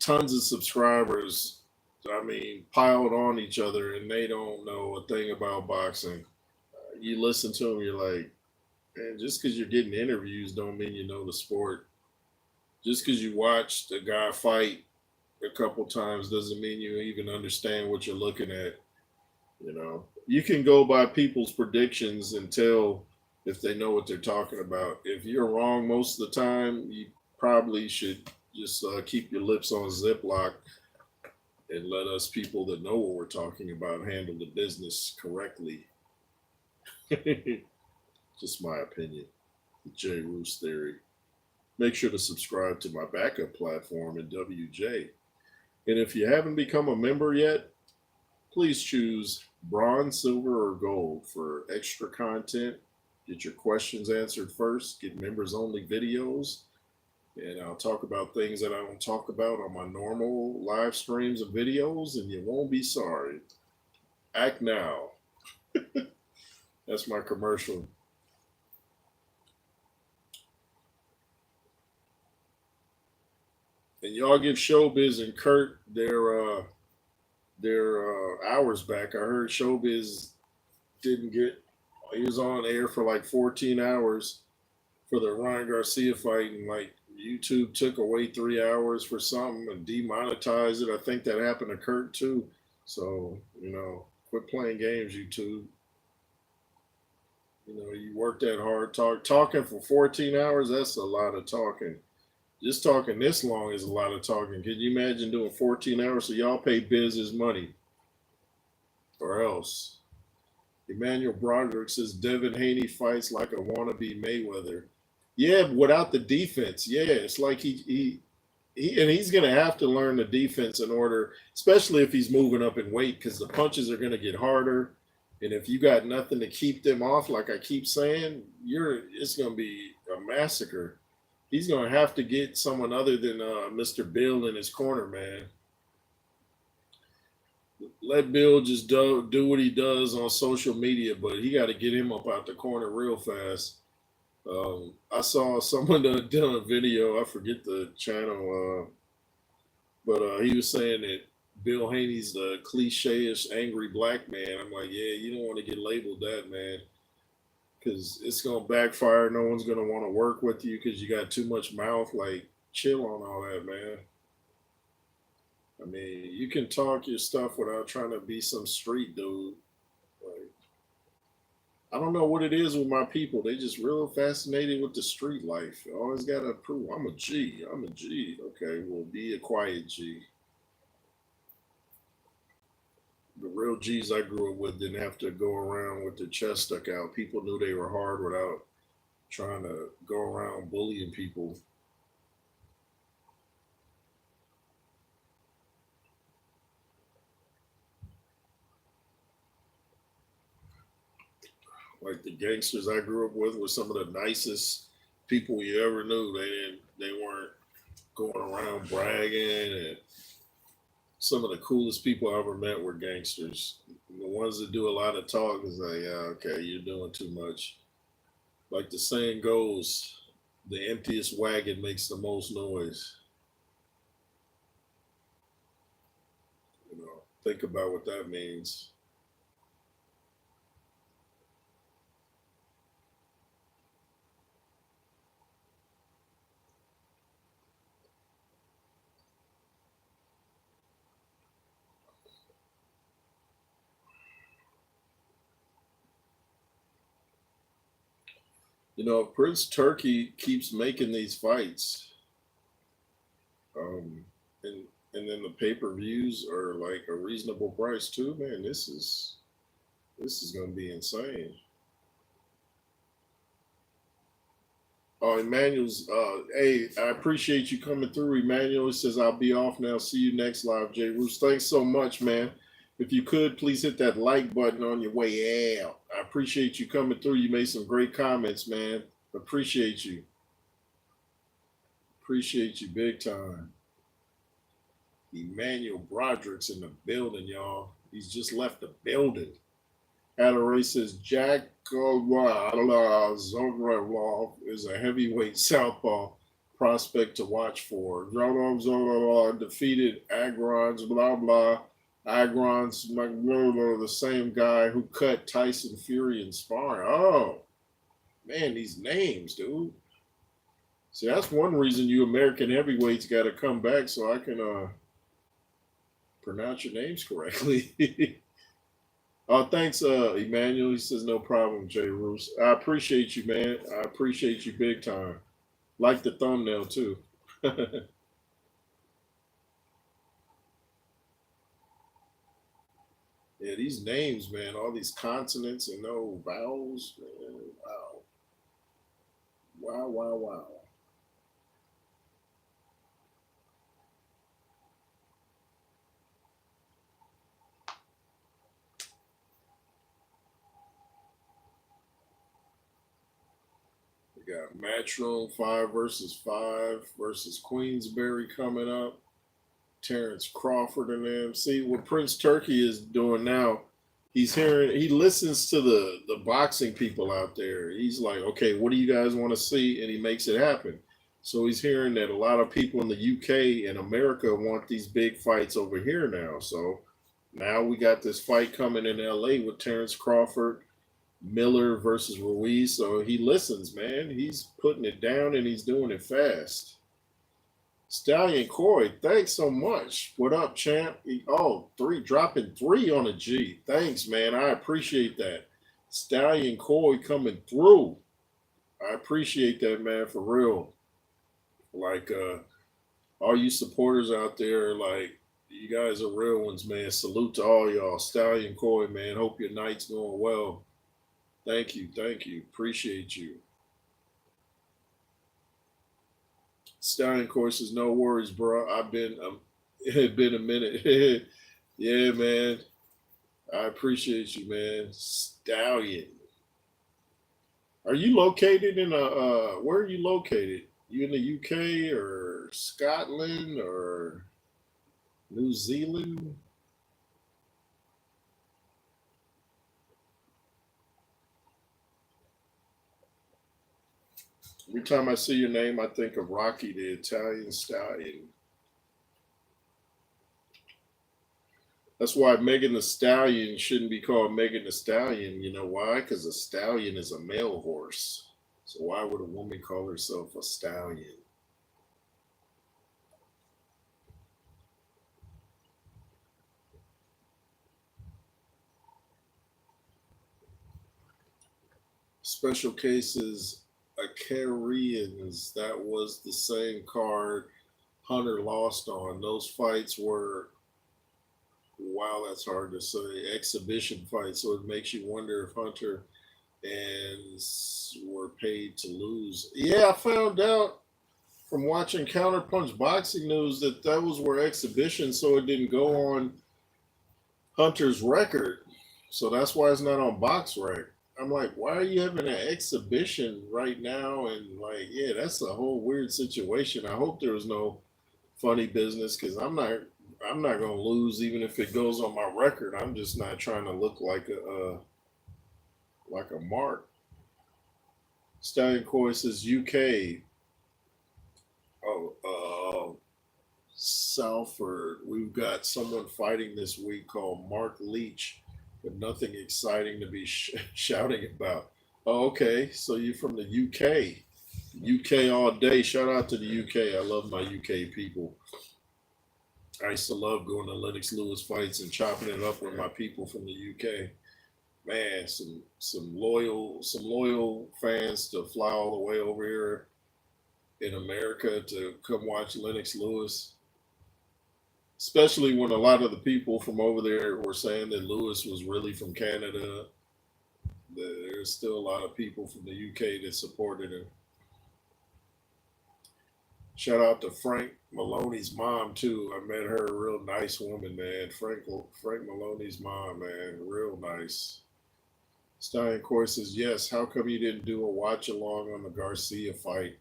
tons of subscribers. I mean, piled on each other, and they don't know a thing about boxing. You listen to them, you're like, man, just because you're getting interviews don't mean you know the sport. Just because you watched a guy fight a couple times doesn't mean you even understand what you're looking at. You can go by people's predictions and tell if they know what they're talking about. If you're wrong most of the time, you probably should just keep your lips on Ziploc and let us people that know what we're talking about handle the business correctly. Just my opinion. The J. Roos theory. Make sure to subscribe to my backup platform in WJ. And if you haven't become a member yet, please choose bronze, silver, or gold for extra content. Get your questions answered first. Get members only videos. And I'll talk about things that I don't talk about on my normal live streams and videos, and you won't be sorry. Act now. That's my commercial. And y'all give Showbiz and Kurt their hours back. I heard Showbiz didn't get. He was on air for like 14 hours for the Ryan Garcia fight, and like YouTube took away 3 hours for something and demonetized it. I think that happened to Kurt too. So quit playing games, YouTube. You work that hard, talking for 14 hours. That's a lot of talking. Just talking this long is a lot of talking. Can you imagine doing 14 hours? So y'all pay Biz his money, or else. Emmanuel Broderick says Devin Haney fights like a wannabe Mayweather. Yeah, without the defense. Yeah, it's like he and he's going to have to learn the defense in order, especially if he's moving up in weight, because the punches are going to get harder. And if you got nothing to keep them off, like I keep saying, it's going to be a massacre. He's going to have to get someone other than Mr. Bill in his corner, man. Let Bill just do what he does on social media, but he got to get him up out the corner real fast. I saw someone did a video. I forget the channel, but he was saying that Bill Haney's the cliche-ish angry black man. I'm like, yeah, you don't want to get labeled that, man, because it's gonna backfire. No one's gonna want to work with you because you got too much mouth. Like, chill on all that, man. I mean, you can talk your stuff without trying to be some street dude. Like, I don't know what it is with my people. They just real fascinated with the street life. You always gotta prove I'm a G. I'm a G. Okay, well, be a quiet G. The real G's I grew up with didn't have to go around with their chest stuck out. People knew they were hard without trying to go around bullying people. Like the gangsters I grew up with were some of the nicest people you ever knew. They weren't going around bragging, and some of the coolest people I ever met were gangsters. The ones that do a lot of talk is like, yeah, okay, you're doing too much. Like the saying goes, the emptiest wagon makes the most noise. You know. Think about what that means. You know, if Prince Turkey keeps making these fights, um, and then the pay per views are like a reasonable price too, man. This is gonna be insane. Oh, Emmanuel's. Hey, I appreciate you coming through. Emmanuel says I'll be off now. See you next live, Jay Roos. Thanks so much, man. If you could, please hit that like button on your way out. I appreciate you coming through. You made some great comments, man. Appreciate you. Appreciate you big time. Emmanuel Broderick's in the building, y'all. He's just left the building. Adelaide says Jack Zobrov is a heavyweight southpaw prospect to watch for. Zobrov defeated Agrons, blah, blah. Agrons, the same guy who cut Tyson Fury in sparring. Oh, man, these names, dude. See, that's one reason you American heavyweights got to come back so I can pronounce your names correctly. Oh, thanks, Emmanuel. He says no problem, Jay Roos. I appreciate you, man. I appreciate you big time. Like the thumbnail too. Yeah, these names, man, all these consonants and no vowels, man. Wow. Wow, wow, wow. We got Matchroom 5 versus Queensberry coming up. Terrence Crawford and them. See what Prince Turkey is doing now. He listens to the boxing people out there. He's like, okay, what do you guys want to see? And he makes it happen. So he's hearing that a lot of people in the UK and America want these big fights over here now. So now we got this fight coming in LA with Terrence Crawford, Miller versus Ruiz. So he listens, man. He's putting it down and he's doing it fast. Stallion Corey, thanks so much. What up, champ? Oh, dropping three on a G. Thanks, man. I appreciate that. Stallion Corey coming through. I appreciate that, man, for real. Like, all you supporters out there, like, you guys are real ones, man. Salute to all y'all. Stallion Corey, man. Hope your night's going well. Thank you. Thank you. Appreciate you. Stallion Corey says, no worries, bro. It been a minute. Yeah, man. I appreciate you, man. Stallion. Are you located in where are you located? You in the UK or Scotland or New Zealand? Every time I see your name, I think of Rocky the Italian Stallion. That's why Megan the Stallion shouldn't be called Megan the Stallion. You know why? Because a stallion is a male horse. So why would a woman call herself a stallion? Special cases, Acarians. That was the same card Hunter lost on. Those fights were, wow, that's hard to say, exhibition fights. So it makes you wonder if Hunter and were paid to lose. Yeah, I found out from watching Counterpunch Boxing News that those were exhibitions, so it didn't go on Hunter's record. So that's why it's not on BoxRec. I'm like, why are you having an exhibition right now? And like, yeah, that's a whole weird situation. I hope there was no funny business because I'm not gonna lose even if it goes on my record. I'm just not trying to look like a mark. Stallion Corey says UK. Oh, Salford. We've got someone fighting this week called Mark Leach, but nothing exciting to be shouting about. Oh, okay, so you're from the UK. UK all day. Shout out to the UK. I love my UK people. I used to love going to Lennox Lewis fights and chopping it up with my people from the UK. Man, some loyal fans to fly all the way over here in America to come watch Lennox Lewis. Especially when a lot of the people from over there were saying that Lewis was really from Canada. There's still a lot of people from the UK that supported him. Shout out to Frank Maloney's mom too. I met her, a real nice woman, man. Frank Maloney's mom, man, real nice. Stein Core says, yes, how come you didn't do a watch along on the Garcia fight?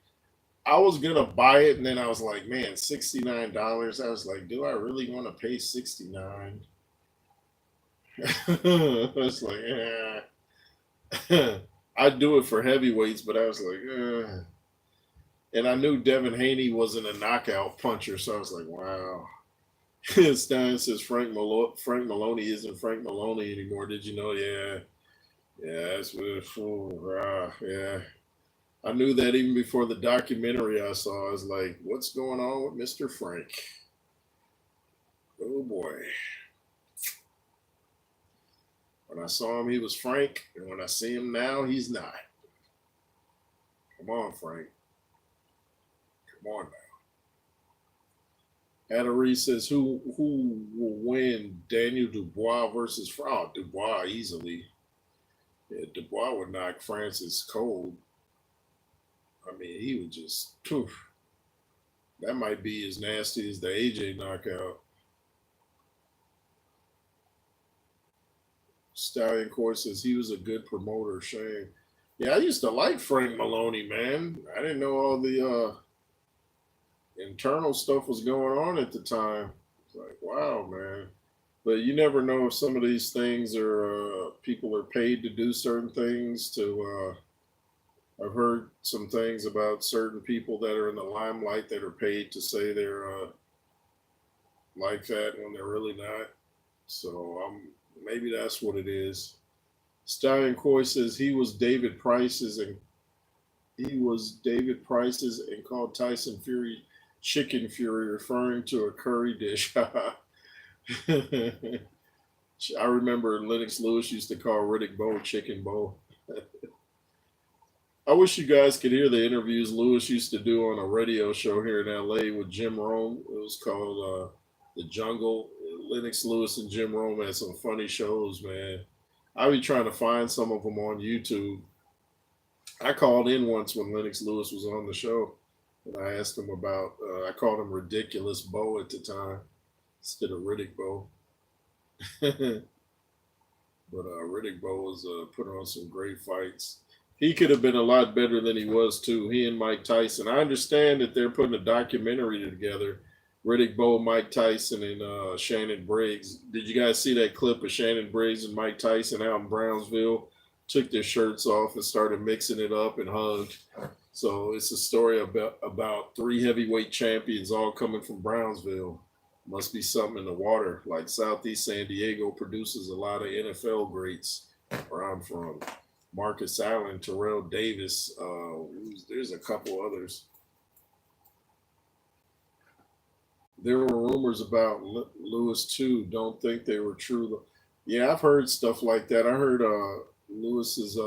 I was gonna buy it and then I was like, man, $69. I was like, do I really want to pay 69? I was like, I'd do it for heavyweights, but I was like, and I knew Devin Haney wasn't a knockout puncher, so I was like, wow. Stein says Frank Maloney isn't Frank Maloney anymore. Did you know? Yeah. Yeah, that's what yeah. I knew that even before the documentary I saw. I was like, what's going on with Mr. Frank? Oh boy. When I saw him, he was Frank, and when I see him now, he's not. Come on, Frank. Come on now. Hattery says, who will win? Daniel Dubois versus Dubois easily. Yeah, Dubois would knock Francis cold. I mean, he would just poof. That might be as nasty as the AJ knockout. Stallion Court says he was a good promoter. Shame. Yeah, I used to like Frank Maloney, man. I didn't know all the internal stuff was going on at the time. It's like, wow, man. But you never know if some of these things are people are paid to do certain things. I've heard some things about certain people that are in the limelight that are paid to say they're like that when they're really not. So maybe that's what it is. Stallion Coy says he was David Price's and called Tyson Fury Chicken Fury, referring to a curry dish. I remember Lennox Lewis used to call Riddick Bowe Chicken Bowe. I wish you guys could hear the interviews Lewis used to do on a radio show here in LA with Jim Rome. It was called The Jungle. Lennox Lewis and Jim Rome had some funny shows, man. I be trying to find some of them on YouTube. I called in once when Lennox Lewis was on the show, and I asked him about. I called him Ridiculous Bowe at the time instead of Riddick Bowe. But Riddick Bowe was putting on some great fights. He could have been a lot better than he was too. He and Mike Tyson. I understand that they're putting a documentary together. Riddick Bowe, Mike Tyson, and Shannon Briggs. Did you guys see that clip of Shannon Briggs and Mike Tyson out in Brownsville? Took their shirts off and started mixing it up and hugged. So it's a story about three heavyweight champions all coming from Brownsville. Must be something in the water. Like Southeast San Diego produces a lot of NFL greats where I'm from. Marcus Allen, Terrell Davis. There's a couple others. There were rumors about Lewis too. Don't think they were true. Yeah, I've heard stuff like that. I heard Lewis's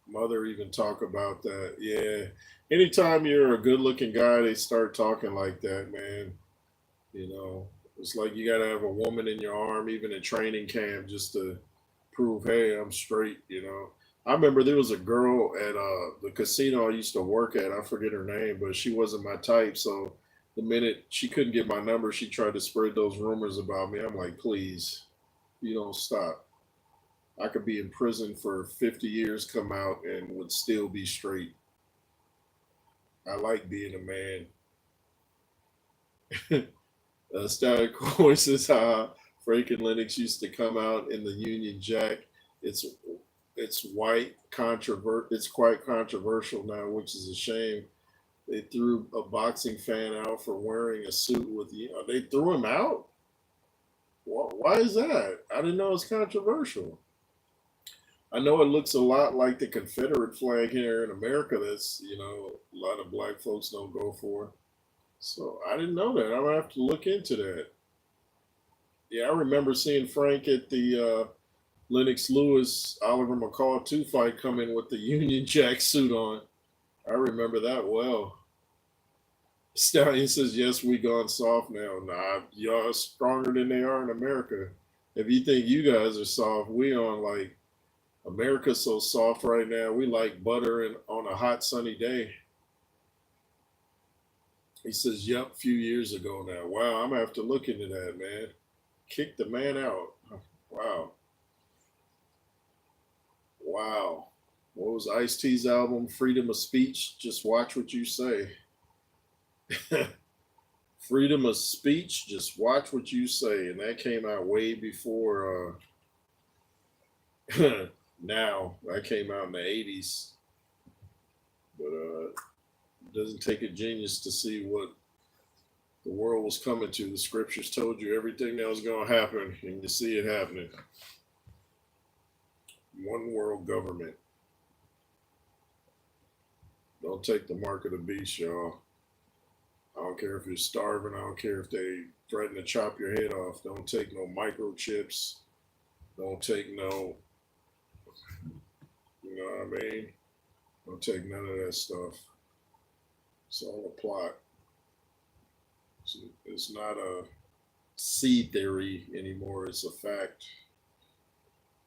mother even talk about that. Yeah, anytime you're a good-looking guy, they start talking like that, man. You know, it's like you got to have a woman in your arm, even in training camp, just to prove, hey, I'm straight. You know, I remember there was a girl at the casino I used to work at. I forget her name, but she wasn't my type. So the minute she couldn't get my number, she tried to spread those rumors about me. I'm like, please, you don't stop. I could be in prison for 50 years, come out, and would still be straight. I like being a man. Static Voices, Frank and Lennox used to come out in the Union Jack. It's it's quite controversial now, which is a shame. They threw a boxing fan out for wearing a suit with they threw him out. Why is that? I didn't know it's controversial. I know it looks a lot like the Confederate flag here in America. That's a lot of black folks don't go for. So I didn't know that. I'm gonna have to look into that. Yeah, I remember seeing Frank at the Lennox Lewis Oliver McCall 2 fight come in with the Union Jack suit on. I remember that well. Stallion says, "Yes, we gone soft now." Nah, y'all are stronger than they are in America. If you think you guys are soft, we on like America's so soft right now. We like butter and on a hot sunny day. He says, "Yep, a few years ago now." Wow, I'm gonna have to look into that, man. Kick the man out. Wow, wow. What was Ice T's album? Freedom of Speech. Just watch what you say. Freedom of speech. Just watch what you say, and that came out way before. Now that came out in the '80s, but it doesn't take a genius to see what the world was coming to. The scriptures told you everything that was going to happen, and you see it happening. One world government. Don't take the mark of the beast, y'all. I don't care if you're starving. I don't care if they threaten to chop your head off. Don't take no microchips. Don't take no, you know what I mean? Don't take none of that stuff. It's all a plot. It's not a seed theory anymore. It's a fact.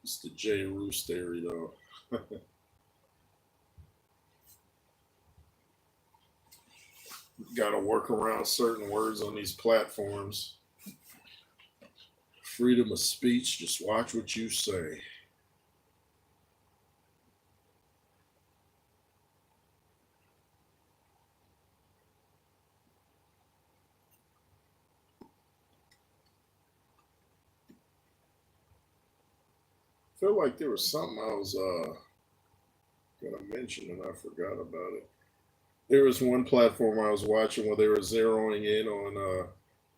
It's the J. Roos theory, though. Got to work around certain words on these platforms. Freedom of speech. Just watch what you say. I feel like there was something I was gonna mention and I forgot about it. There was one platform I was watching where they were zeroing in on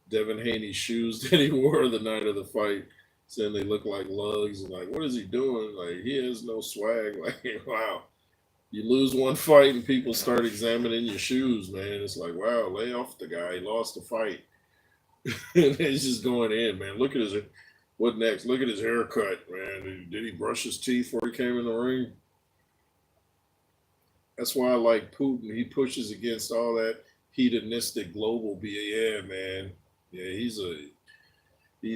Devin Haney's shoes that he wore the night of the fight, saying they look like lugs and like, what is he doing? Like he has no swag. Like wow, you lose one fight and people start examining your shoes, man. It's like wow, lay off the guy. He lost the fight, and it's just going in, man. Look at his what next? Look at his haircut, man. Did he brush his teeth before he came in the ring? That's why I like Putin. He pushes against all that hedonistic global BA. Yeah, man. Yeah, he's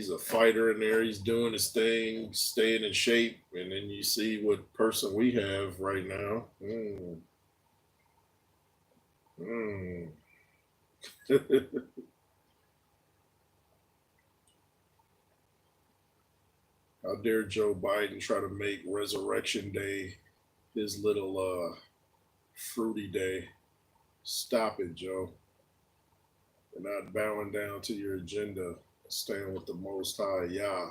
a fighter in there. He's doing his thing, staying in shape, and then you see what person we have right now. Mm. How dare Joe Biden try to make Resurrection Day his little fruity day? Stop it, Joe. You're not bowing down to your agenda. Staying with the Most High, Yah,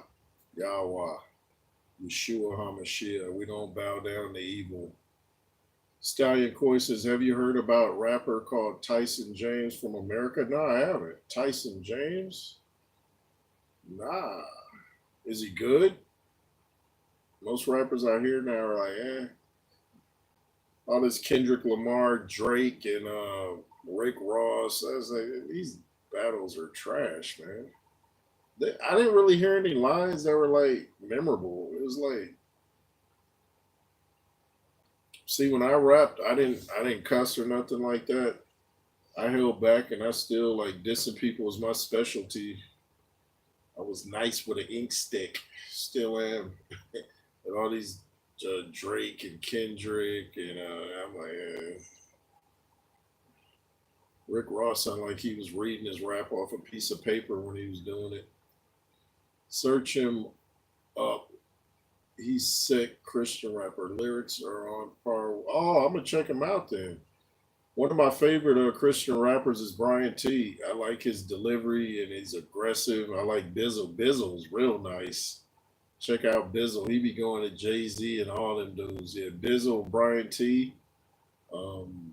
Yahweh, Yeshua HaMashiach. We don't bow down to evil. Stallion Coy says, have you heard about a rapper called Tyson James from America? No, I haven't. Tyson James? Nah. Is he good? Most rappers I hear now are like, eh. All this Kendrick Lamar, Drake, and Rick Ross. I was like, these battles are trash, man. I didn't really hear any lines that were like memorable. It was like, see, when I rapped, I didn't cuss or nothing like that. I held back, and I still like dissing people was my specialty. I was nice with an ink stick, still am. And all these Drake and Kendrick, and I'm like, Rick Ross sounded like he was reading his rap off a piece of paper when he was doing it. Search him up. He's sick Christian rapper. Lyrics are on par. Oh, I'm gonna check him out then. One of my favorite Christian rappers is Brian T. I like his delivery and he's aggressive. I like Bizzle. Bizzle's real nice. Check out Bizzle. He be going to Jay Z and all them dudes. Yeah, Bizzle, Brian T. Um,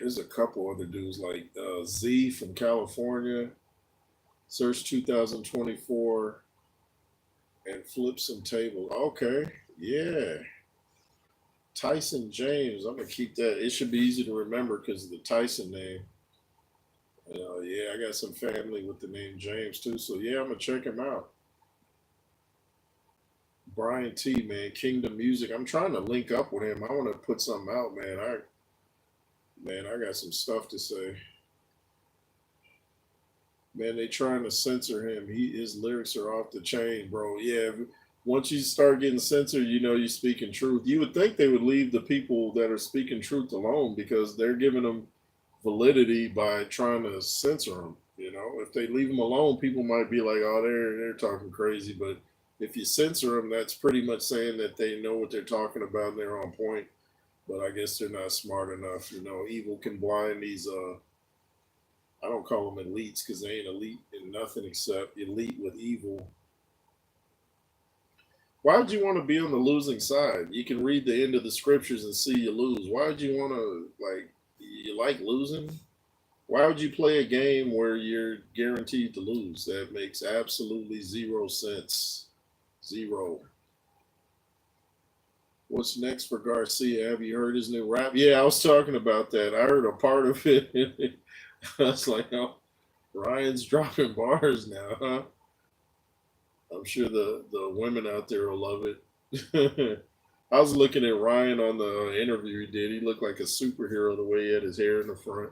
there's a couple other dudes like Z from California. Search 2024 and flip some tables. Okay, yeah. Tyson James. I'm gonna keep that. It should be easy to remember because of the Tyson name. Yeah, I got some family with the name James too. So yeah, I'm gonna check him out. Brian T, man, Kingdom Music. I'm trying to link up with him. I want to put something out, man. I got some stuff to say. Man, they trying to censor him. His lyrics are off the chain, bro. Yeah, once you start getting censored, you know you're speaking truth. You would think they would leave the people that are speaking truth alone because they're giving them validity by trying to censor them. You know, if they leave them alone, people might be like, "Oh, they're talking crazy." But if you censor them, that's pretty much saying that they know what they're talking about and they're on point. But I guess they're not smart enough. You know, evil can blind these. I don't call them elites because they ain't elite in nothing except elite with evil. Why would you want to be on the losing side? You can read the end of the scriptures and see you lose. Why would you want to like? You like losing? Why would you play a game where you're guaranteed to lose? That makes absolutely zero sense. Zero. What's next for Garcia? Have you heard his new rap? Yeah, I was talking about that. I heard a part of it. I was like, oh, Ryan's dropping bars now, huh? I'm sure the women out there will love it. I was looking at Ryan on the interview he did. He looked like a superhero the way he had his hair in the front.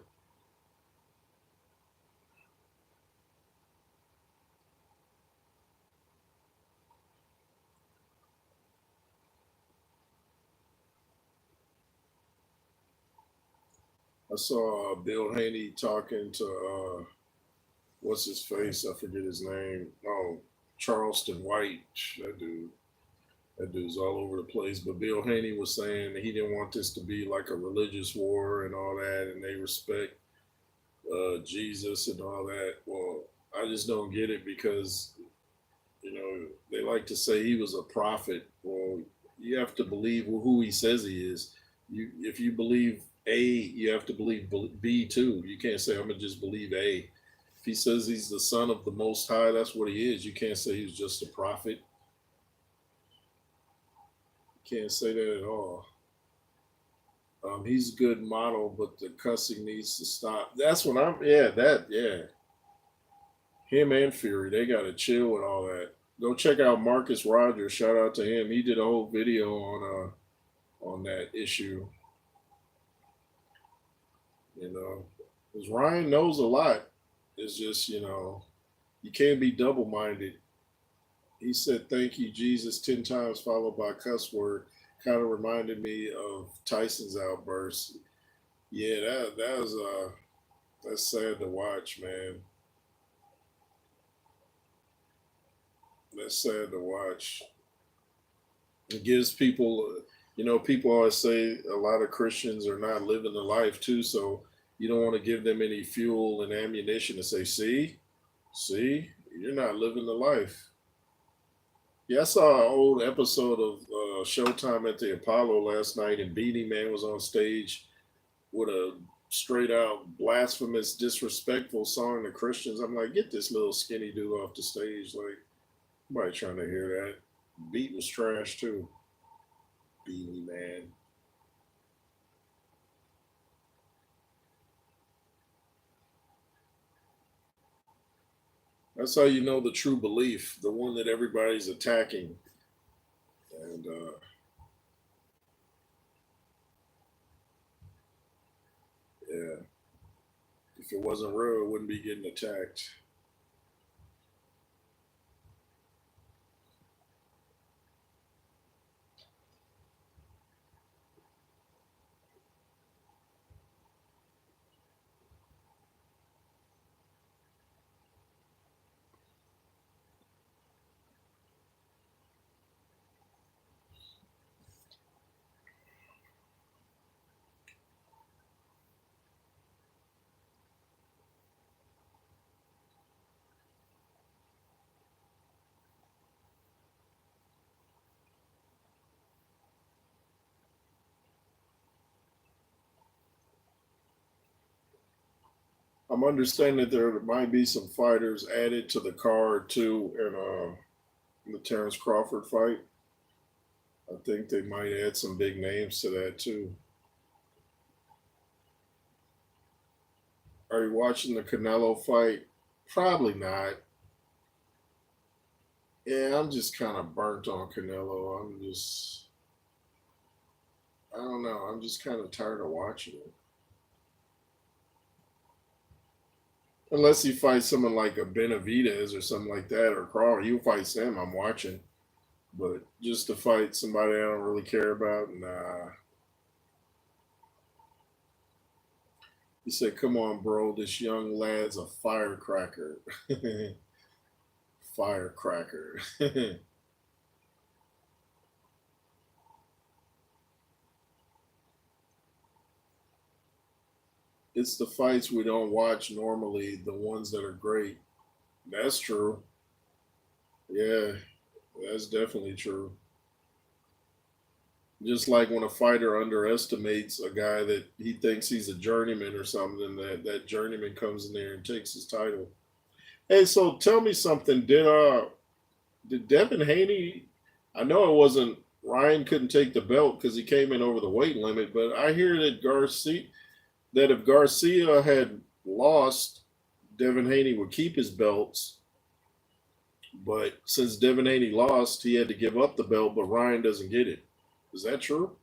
I saw Bill Haney talking to what's his face? I forget his name. Oh, Charleston White. That dude. That dude's all over the place. But Bill Haney was saying that he didn't want this to be like a religious war and all that, and they respect Jesus and all that. Well, I just don't get it because they like to say he was a prophet. Well, you have to believe who he says he is. If you believe A, you have to believe B too. You can't say I'm gonna just believe A. If he says he's the son of the Most High, that's what he is. You can't say he's just a prophet. You can't say that at all. He's a good model, but the cussing needs to stop. That's what I'm. Yeah, that. Yeah, him and Fury, they got to chill with all that. Go check out Marcus Rogers. Shout out to him. He did a whole video on that issue. Because Ryan knows a lot. It's just you can't be double minded. He said "Thank you, Jesus" 10 times, followed by a cuss word. Kind of reminded me of Tyson's outburst. Yeah, that was that's sad to watch, man. That's sad to watch. It gives people, people always say a lot of Christians are not living the life too, so you don't want to give them any fuel and ammunition to say, see, you're not living the life. Yeah, I saw an old episode of Showtime at the Apollo last night, and Beanie Man was on stage with a straight out blasphemous, disrespectful song to Christians. I'm like, get this little skinny dude off the stage. Like, nobody trying to hear that. Beat was trash too. Beanie Man. That's how you know the true belief, the one that everybody's attacking. And yeah, if it wasn't real, it wouldn't be getting attacked. I'm understanding that there might be some fighters added to the card too in the Terrence Crawford fight. I think they might add some big names to that too. Are you watching the Canelo fight? Probably not. Yeah, I'm just kind of burnt on Canelo. I don't know. I'm just kind of tired of watching it. Unless he fights someone like a Benavidez or something like that, or Crawford, he'll fight him. I'm watching, but just to fight somebody I don't really care about, nah. He said, "Come on, bro. This young lad's a firecracker." Firecracker. It's the fights we don't watch normally, the ones that are great. That's true. Yeah, that's definitely true. Just like when a fighter underestimates a guy that he thinks he's a journeyman or something, that journeyman comes in there and takes his title. Hey, so tell me something. Did Devin Haney? I know it wasn't Ryan couldn't take the belt because he came in over the weight limit, but I hear that if Garcia had lost, Devin Haney would keep his belts. But since Devin Haney lost, he had to give up the belt, but Ryan doesn't get it. Is that true?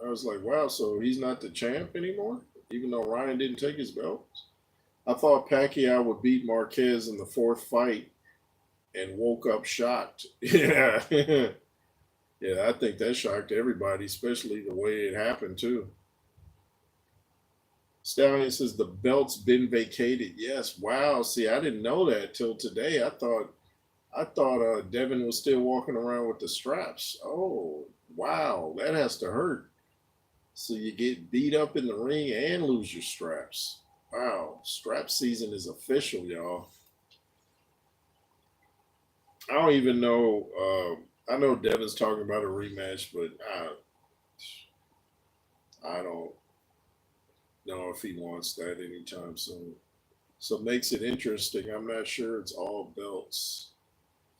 I was like, wow, so he's not the champ anymore, even though Ryan didn't take his belt. I thought Pacquiao would beat Marquez in the fourth fight and woke up shocked. Yeah. Yeah, I think that shocked everybody, especially the way it happened, too. Stallion says the belt's been vacated. Yes. Wow. See, I didn't know that till today. I thought Devin was still walking around with the straps. Oh, wow. That has to hurt. So you get beat up in the ring and lose your straps. Wow, strap season is official, y'all. I don't even know. I know Devin's talking about a rematch, but I don't know if he wants that anytime soon. So it makes it interesting. I'm not sure it's all belts.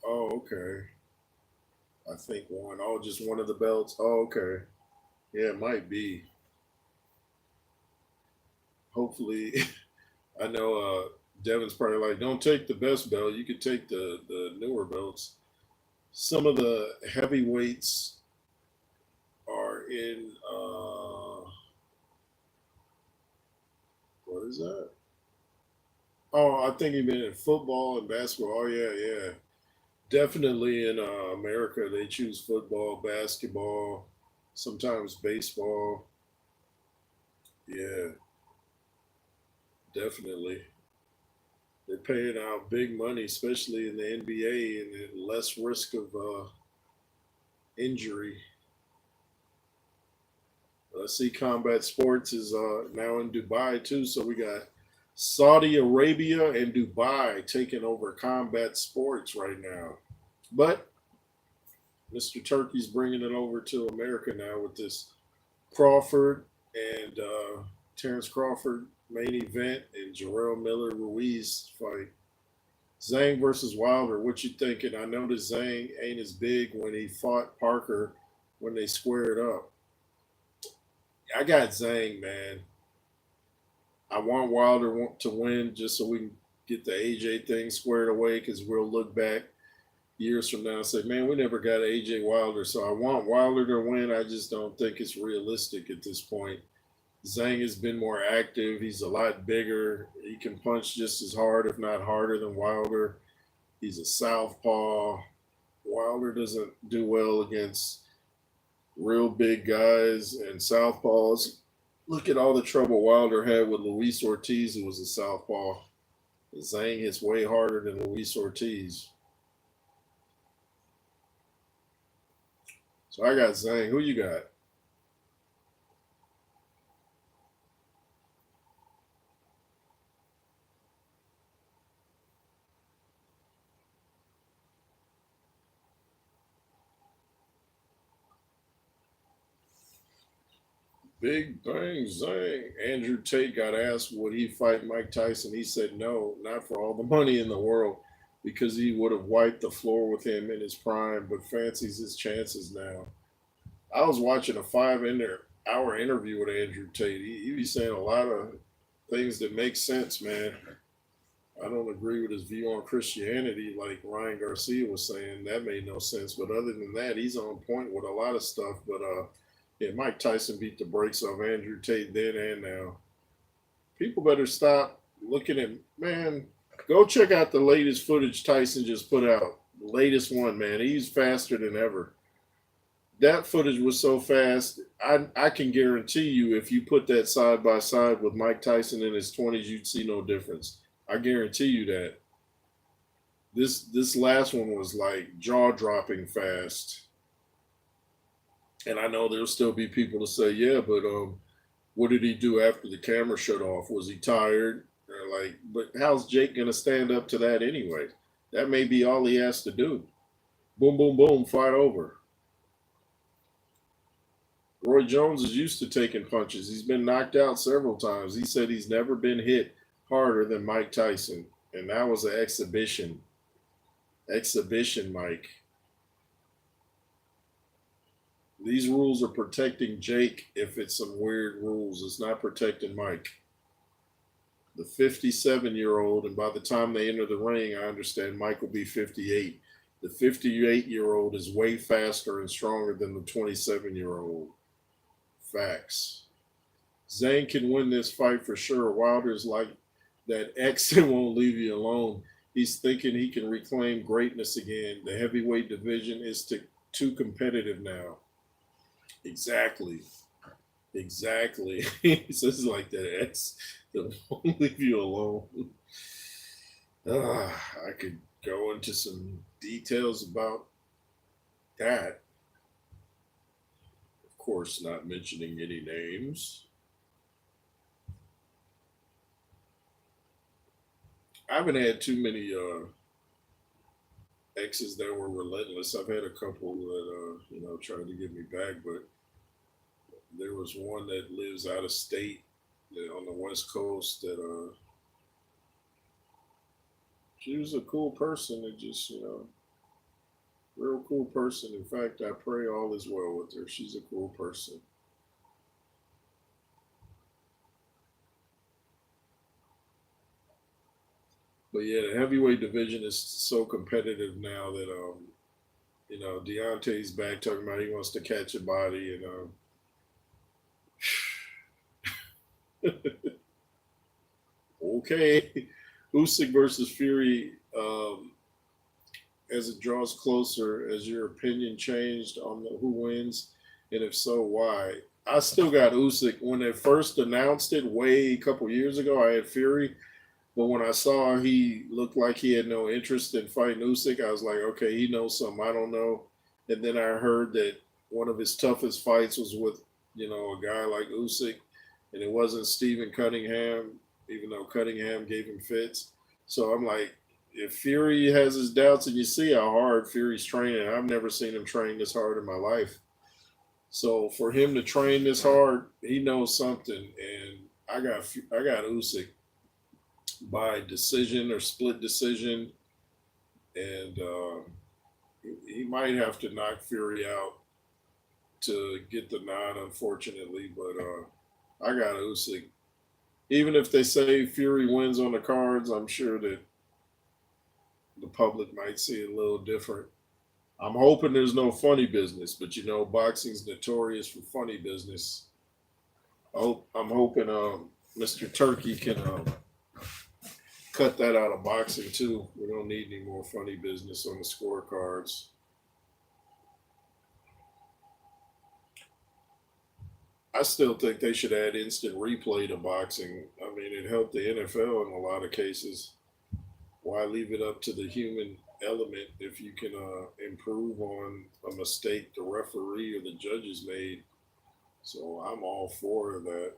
Oh, okay. I think one. Oh, just one of the belts. Oh, okay. Yeah, it might be. Hopefully, I know Devin's probably like, don't take the best belt. You could take the newer belts. Some of the heavyweights are in what is that? Oh, I think he meant in football and basketball. Oh yeah, yeah. Definitely in America, they choose football, basketball, sometimes baseball. Yeah, definitely. They're paying out big money, especially in the NBA, and then less risk of injury. I see combat sports is now in Dubai too. So we got Saudi Arabia and Dubai taking over combat sports right now. But Mr. Turkey's bringing it over to America now with this Crawford and Terrence Crawford main event and Jarrell Miller Ruiz fight. Zhang versus Wilder. What you thinking? I noticed Zhang ain't as big when he fought Parker when they squared up. I got Zhang, man. I want Wilder to win just so we can get the AJ thing squared away because we'll look back years from now and say, man, we never got AJ Wilder. So I want Wilder to win. I just don't think it's realistic at this point. Zhang has been more active. He's a lot bigger. He can punch just as hard, if not harder, than Wilder. He's a southpaw. Wilder doesn't do well against real big guys and southpaws. Look at all the trouble Wilder had with Luis Ortiz, who was a southpaw. Zhang hits way harder than Luis Ortiz. So I got Zhang. Who you got? Big bang zang. Andrew Tate got asked would he fight Mike Tyson. He said no, not for all the money in the world, because he would have wiped the floor with him in his prime, but fancies his chances now. I was watching a 5 hour interview with Andrew Tate. He be saying a lot of things that make sense, man. I don't agree with his view on Christianity, like Ryan Garcia was saying. That made no sense. But other than that, he's on point with a lot of stuff. But yeah, Mike Tyson beat the brakes off Andrew Tate then and now. People better stop looking at, man. Go check out the latest footage Tyson just put out. The latest one, man. He's faster than ever. That footage was so fast. I can guarantee you, if you put that side by side with Mike Tyson in his 20s, you'd see no difference. I guarantee you that. This last one was like jaw dropping fast. And I know there'll still be people to say, yeah, but what did he do after the camera shut off? Was he tired? Or like, but how's Jake gonna stand up to that anyway? That may be all he has to do. Boom, boom, boom, fight over. Roy Jones is used to taking punches. He's been knocked out several times. He said he's never been hit harder than Mike Tyson, and that was an exhibition. Exhibition, Mike. These rules are protecting Jake if it's some weird rules. It's not protecting Mike. The 57-year-old, and by the time they enter the ring, I understand Mike will be 58. The 58-year-old is way faster and stronger than the 27-year-old. Facts. Zane can win this fight for sure. Wilder's like that X and won't leave you alone. He's thinking he can reclaim greatness again. The heavyweight division is too competitive now. Exactly. Exactly. He says like that X that won't leave you alone. I could go into some details about that. Of course, not mentioning any names. I haven't had too many exes that were relentless. I've had a couple that tried to get me back, but there was one that lives out of state on the West Coast that she was a cool person. It just real cool person. In fact, I pray all is well with her. She's a cool person. But yeah, the heavyweight division is so competitive now that Deontay's back talking about he wants to catch a body, and okay, Usyk versus Fury. As it draws closer, has your opinion changed on who wins, and if so, why? I still got Usyk. When they first announced it, way a couple years ago, I had Fury. But when I saw he looked like he had no interest in fighting Usyk, I was like, okay, he knows something I don't know. And then I heard that one of his toughest fights was with, a guy like Usyk, and it wasn't Stephen Cunningham, even though Cunningham gave him fits. So I'm like, if Fury has his doubts, and you see how hard Fury's training, I've never seen him train this hard in my life. So for him to train this hard, he knows something, and I got Usyk by decision or split decision, and he might have to knock Fury out to get the nod, unfortunately. But I got Usyk. Even if they say Fury wins on the cards, I'm sure that the public might see it a little different. I'm hoping there's no funny business, but boxing's notorious for funny business. I'm hoping Mr. Turkey can cut that out of boxing too. We don't need any more funny business on the scorecards. I still think they should add instant replay to boxing. I mean, it helped the NFL in a lot of cases. Why leave it up to the human element if you can improve on a mistake the referee or the judges made? So I'm all for that.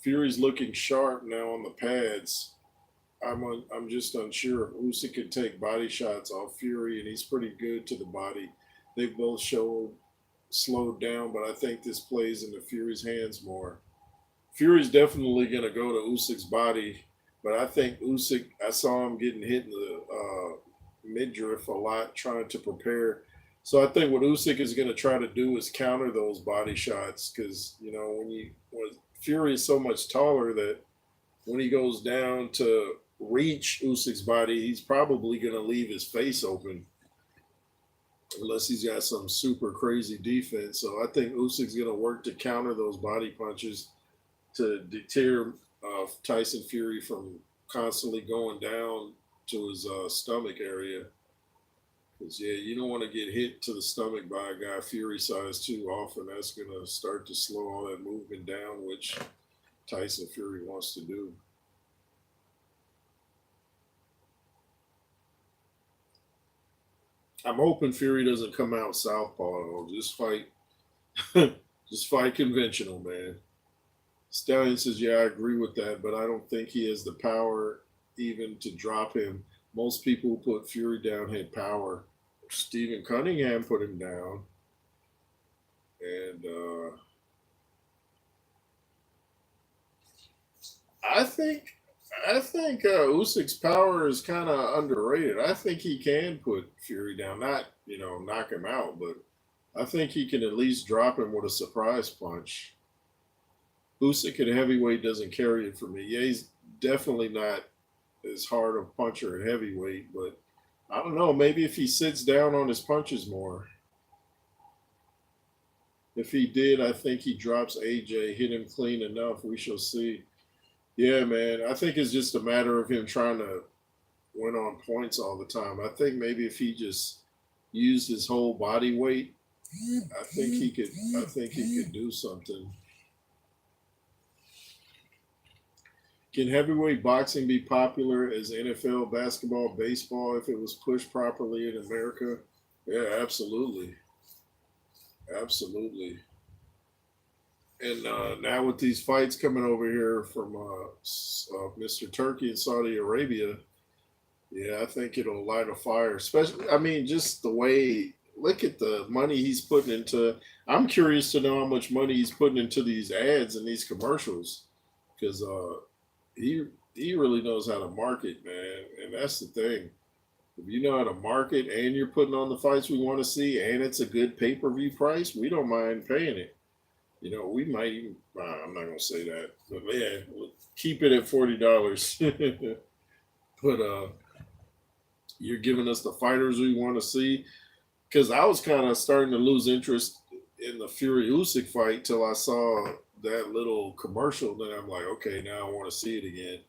Fury's looking sharp now on the pads. I'm just unsure if Usyk can take body shots off Fury, and he's pretty good to the body. They both showed slowed down, but I think this plays into Fury's hands more. Fury's definitely going to go to Usyk's body, but I think Usyk, I saw him getting hit in the midriff a lot trying to prepare. So I think what Usyk is going to try to do is counter those body shots because, when Fury is so much taller that when he goes down to reach Usyk's body, he's probably going to leave his face open unless he's got some super crazy defense. So I think Usyk's going to work to counter those body punches to deter Tyson Fury from constantly going down to his stomach area. Because, yeah, you don't want to get hit to the stomach by a guy Fury size too often. That's going to start to slow all that movement down, which Tyson Fury wants to do. I'm hoping Fury doesn't come out southpaw though. Just fight, just fight conventional, man. Stallion says, "Yeah, I agree with that, but I don't think he has the power even to drop him. Most people who put Fury down had power. Stephen Cunningham put him down, and I think Usyk's power is kind of underrated. I think he can put Fury down, not knock him out, but I think he can at least drop him with a surprise punch. Usyk at heavyweight doesn't carry it for me. Yeah, he's definitely not as hard a puncher at heavyweight, but I don't know. Maybe if he sits down on his punches more. If he did, I think he drops AJ, hit him clean enough. We shall see. Yeah, man. I think it's just a matter of him trying to win on points all the time. I think maybe if he just used his whole body weight, I think he could. I think he could do something. Can heavyweight boxing be popular as NFL, basketball, baseball if it was pushed properly in America? Yeah, absolutely, absolutely. And now with these fights coming over here from Mr. Turkey and Saudi Arabia, yeah, I think it'll light a fire. Especially, I mean, just the way. Look at the money he's putting into. I'm curious to know how much money he's putting into these ads and these commercials, because he he really knows how to market, man, and that's the thing. If you know how to market and you're putting on the fights we want to see, and it's a good pay per view price, we don't mind paying it. We might even. I'm not gonna say that, but man, we'll keep it at $40. But you're giving us the fighters we want to see. Because I was kind of starting to lose interest in the Fury Usyk fight till I saw that little commercial. Then I'm like, okay, now I want to see it again.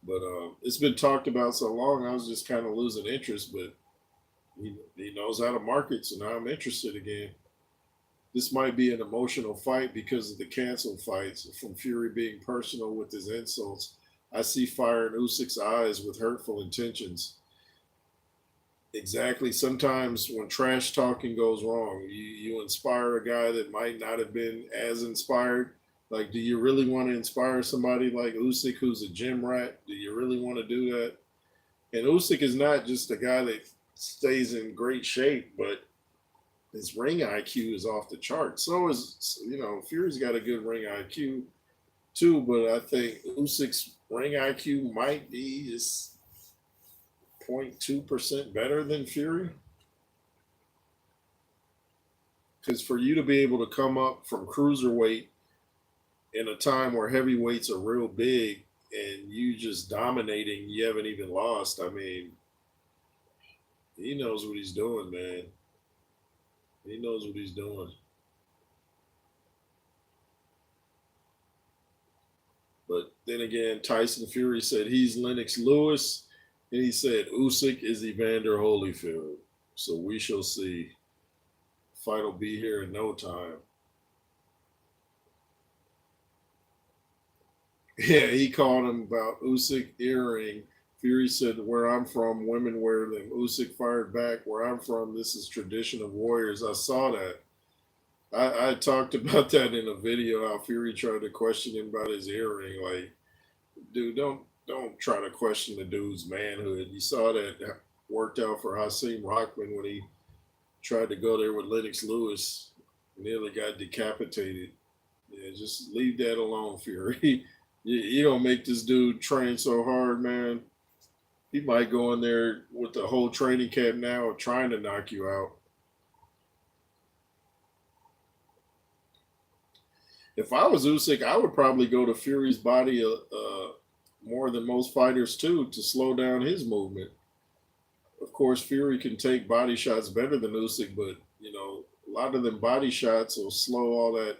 But it's been talked about so long, I was just kind of losing interest. But he knows how to market, so now I'm interested again. This might be an emotional fight because of the canceled fights from Fury being personal with his insults. I see fire in Usyk's eyes with hurtful intentions. Exactly. Sometimes when trash talking goes wrong, you inspire a guy that might not have been as inspired. Like, do you really want to inspire somebody like Usyk, who's a gym rat? Do you really want to do that? And Usyk is not just a guy that stays in great shape, but his ring IQ is off the chart. So is Fury's got a good ring IQ too, but I think Usyk's ring IQ might be just 0.2% better than Fury. Because for you to be able to come up from cruiserweight in a time where heavyweights are real big and you just dominating, you haven't even lost. I mean, he knows what he's doing, man. He knows what he's doing. But then again, Tyson Fury said he's Lennox Lewis, and he said Usyk is Evander Holyfield. So we shall see. Fight will be here in no time. Yeah, he called him about Usyk earring. Fury said, "Where I'm from, women wear them." Usyk fired back, "Where I'm from, this is tradition of warriors." I saw that. I talked about that in a video. How Fury tried to question him about his earring. Like, dude, don't try to question the dude's manhood. You saw that worked out for Hasim Rockman when he tried to go there with Lennox Lewis. Nearly got decapitated. Yeah, just leave that alone, Fury. You don't make this dude train so hard, man. He might go in there with the whole training camp now trying to knock you out. If I was Usyk, I would probably go to Fury's body more than most fighters too to slow down his movement. Of course, Fury can take body shots better than Usyk, but a lot of them body shots will slow all that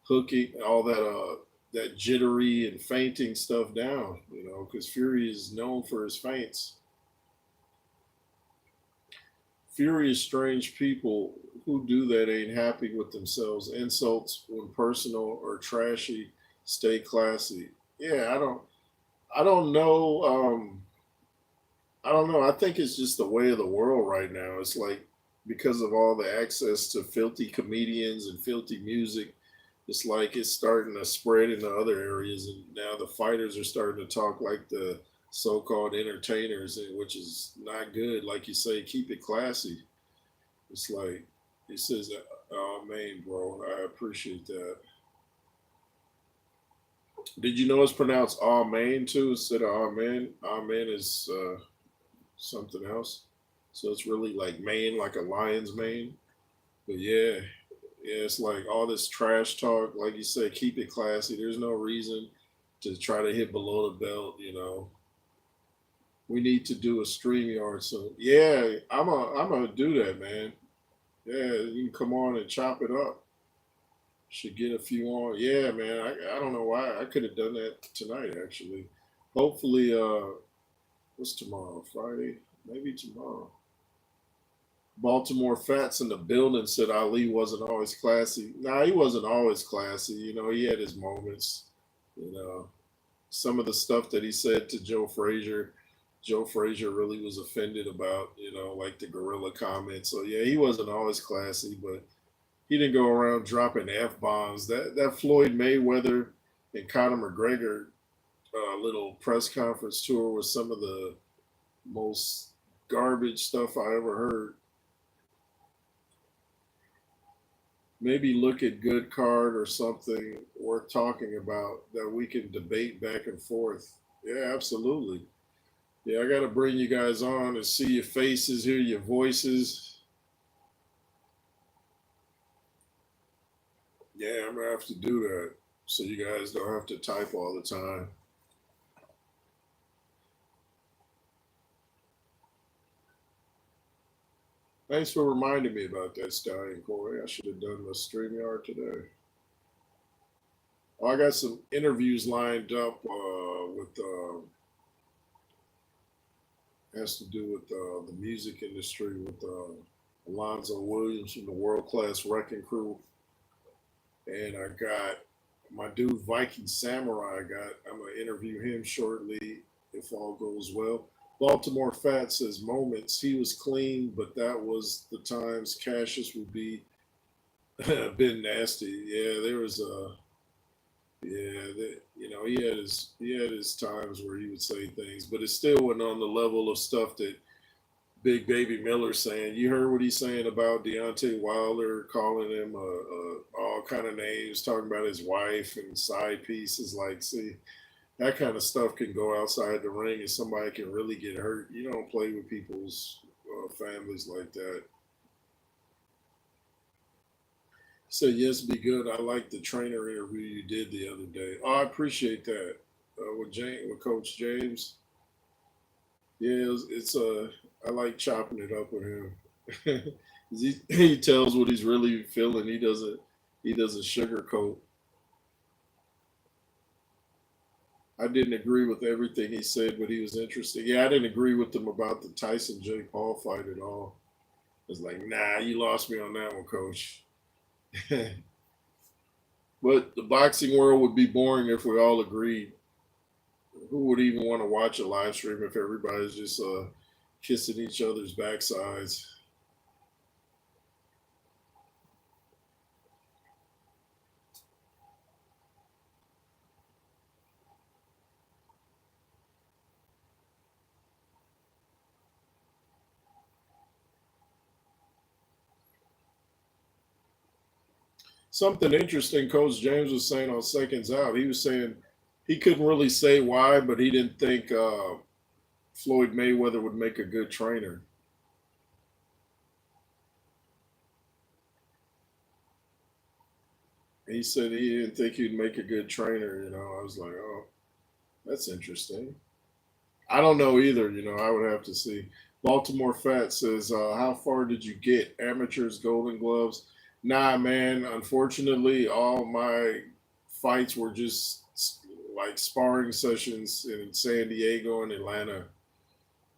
hooking, all that jittery and feinting stuff down. Because Fury is known for his feints. Fury is strange people who do that ain't happy with themselves. Insults when personal or trashy, stay classy. Yeah, I don't know. I don't know. I think it's just the way of the world right now. It's like because of all the access to filthy comedians and filthy music, it's like it's starting to spread into other areas, and now the fighters are starting to talk like the so-called entertainers, which is not good. Like you say, keep it classy. It's like he says, "Oh man, bro, I appreciate that." Did you know it's pronounced "Amen" too instead of "Amen"? Amen is something else. So it's really like mane, like a lion's mane. But yeah, it's like all this trash talk. Like you said, keep it classy. There's no reason to try to hit below the belt. We need to do a stream yard. So yeah, I'm gonna do that, man. Yeah, you can come on and chop it up. Should get a few on. Yeah, man. I don't know why I could have done that tonight. Actually, hopefully. What's tomorrow? Friday? Maybe tomorrow. Baltimore Fats in the building said Ali wasn't always classy. Nah, he wasn't always classy. He had his moments. You know, some of the stuff that he said to Joe Frazier really was offended about. Like the gorilla comment. So yeah, he wasn't always classy, but he didn't go around dropping f bombs. That Floyd Mayweather and Conor McGregor little press conference tour was some of the most garbage stuff I ever heard. Maybe look at Good Card or something worth talking about that we can debate back and forth. Yeah, absolutely. Yeah, I got to bring you guys on and see your faces, hear your voices. Yeah, I'm gonna have to do that so you guys don't have to type all the time. Thanks for reminding me about that Stallion Corey. I should have done the StreamYard today. Oh, I got some interviews lined up with has to do with the music industry with Alonzo Williams from the World Class Wrecking Crew, and I got my dude Viking Samurai. I'm gonna interview him shortly if all goes well. Baltimore Fat says moments he was clean, but that was the times Cassius would be a bit nasty. Yeah, there was a yeah, he had his times where he would say things, but it still wasn't on the level of stuff that Big Baby Miller saying. You heard what he's saying about Deontay Wilder, calling him all kind of names, talking about his wife and side pieces. Like, see, that kind of stuff can go outside the ring, and somebody can really get hurt. You don't play with people's families like that. So yes, be good. I like the trainer interview you did the other day. Oh, I appreciate that. With Coach James. Yeah, I like chopping it up with him. he tells what he's really feeling. He doesn't sugarcoat. I didn't agree with everything he said, but he was interesting. Yeah, I didn't agree with him about the Tyson Jake Paul fight at all. It's like, nah, you lost me on that one, coach. But the boxing world would be boring if we all agreed. Who would even want to watch a live stream if everybody's just kissing each other's backsides? Something interesting Coach James was saying on Seconds Out. He was saying he couldn't really say why, but he didn't think Floyd Mayweather would make a good trainer. He said he didn't think he'd make a good trainer. I was like, oh, that's interesting. I don't know either. I would have to see. Baltimore Fat says, how far did you get? Amateurs, Golden Gloves? Nah, man. Unfortunately, all my fights were just like sparring sessions in San Diego and Atlanta.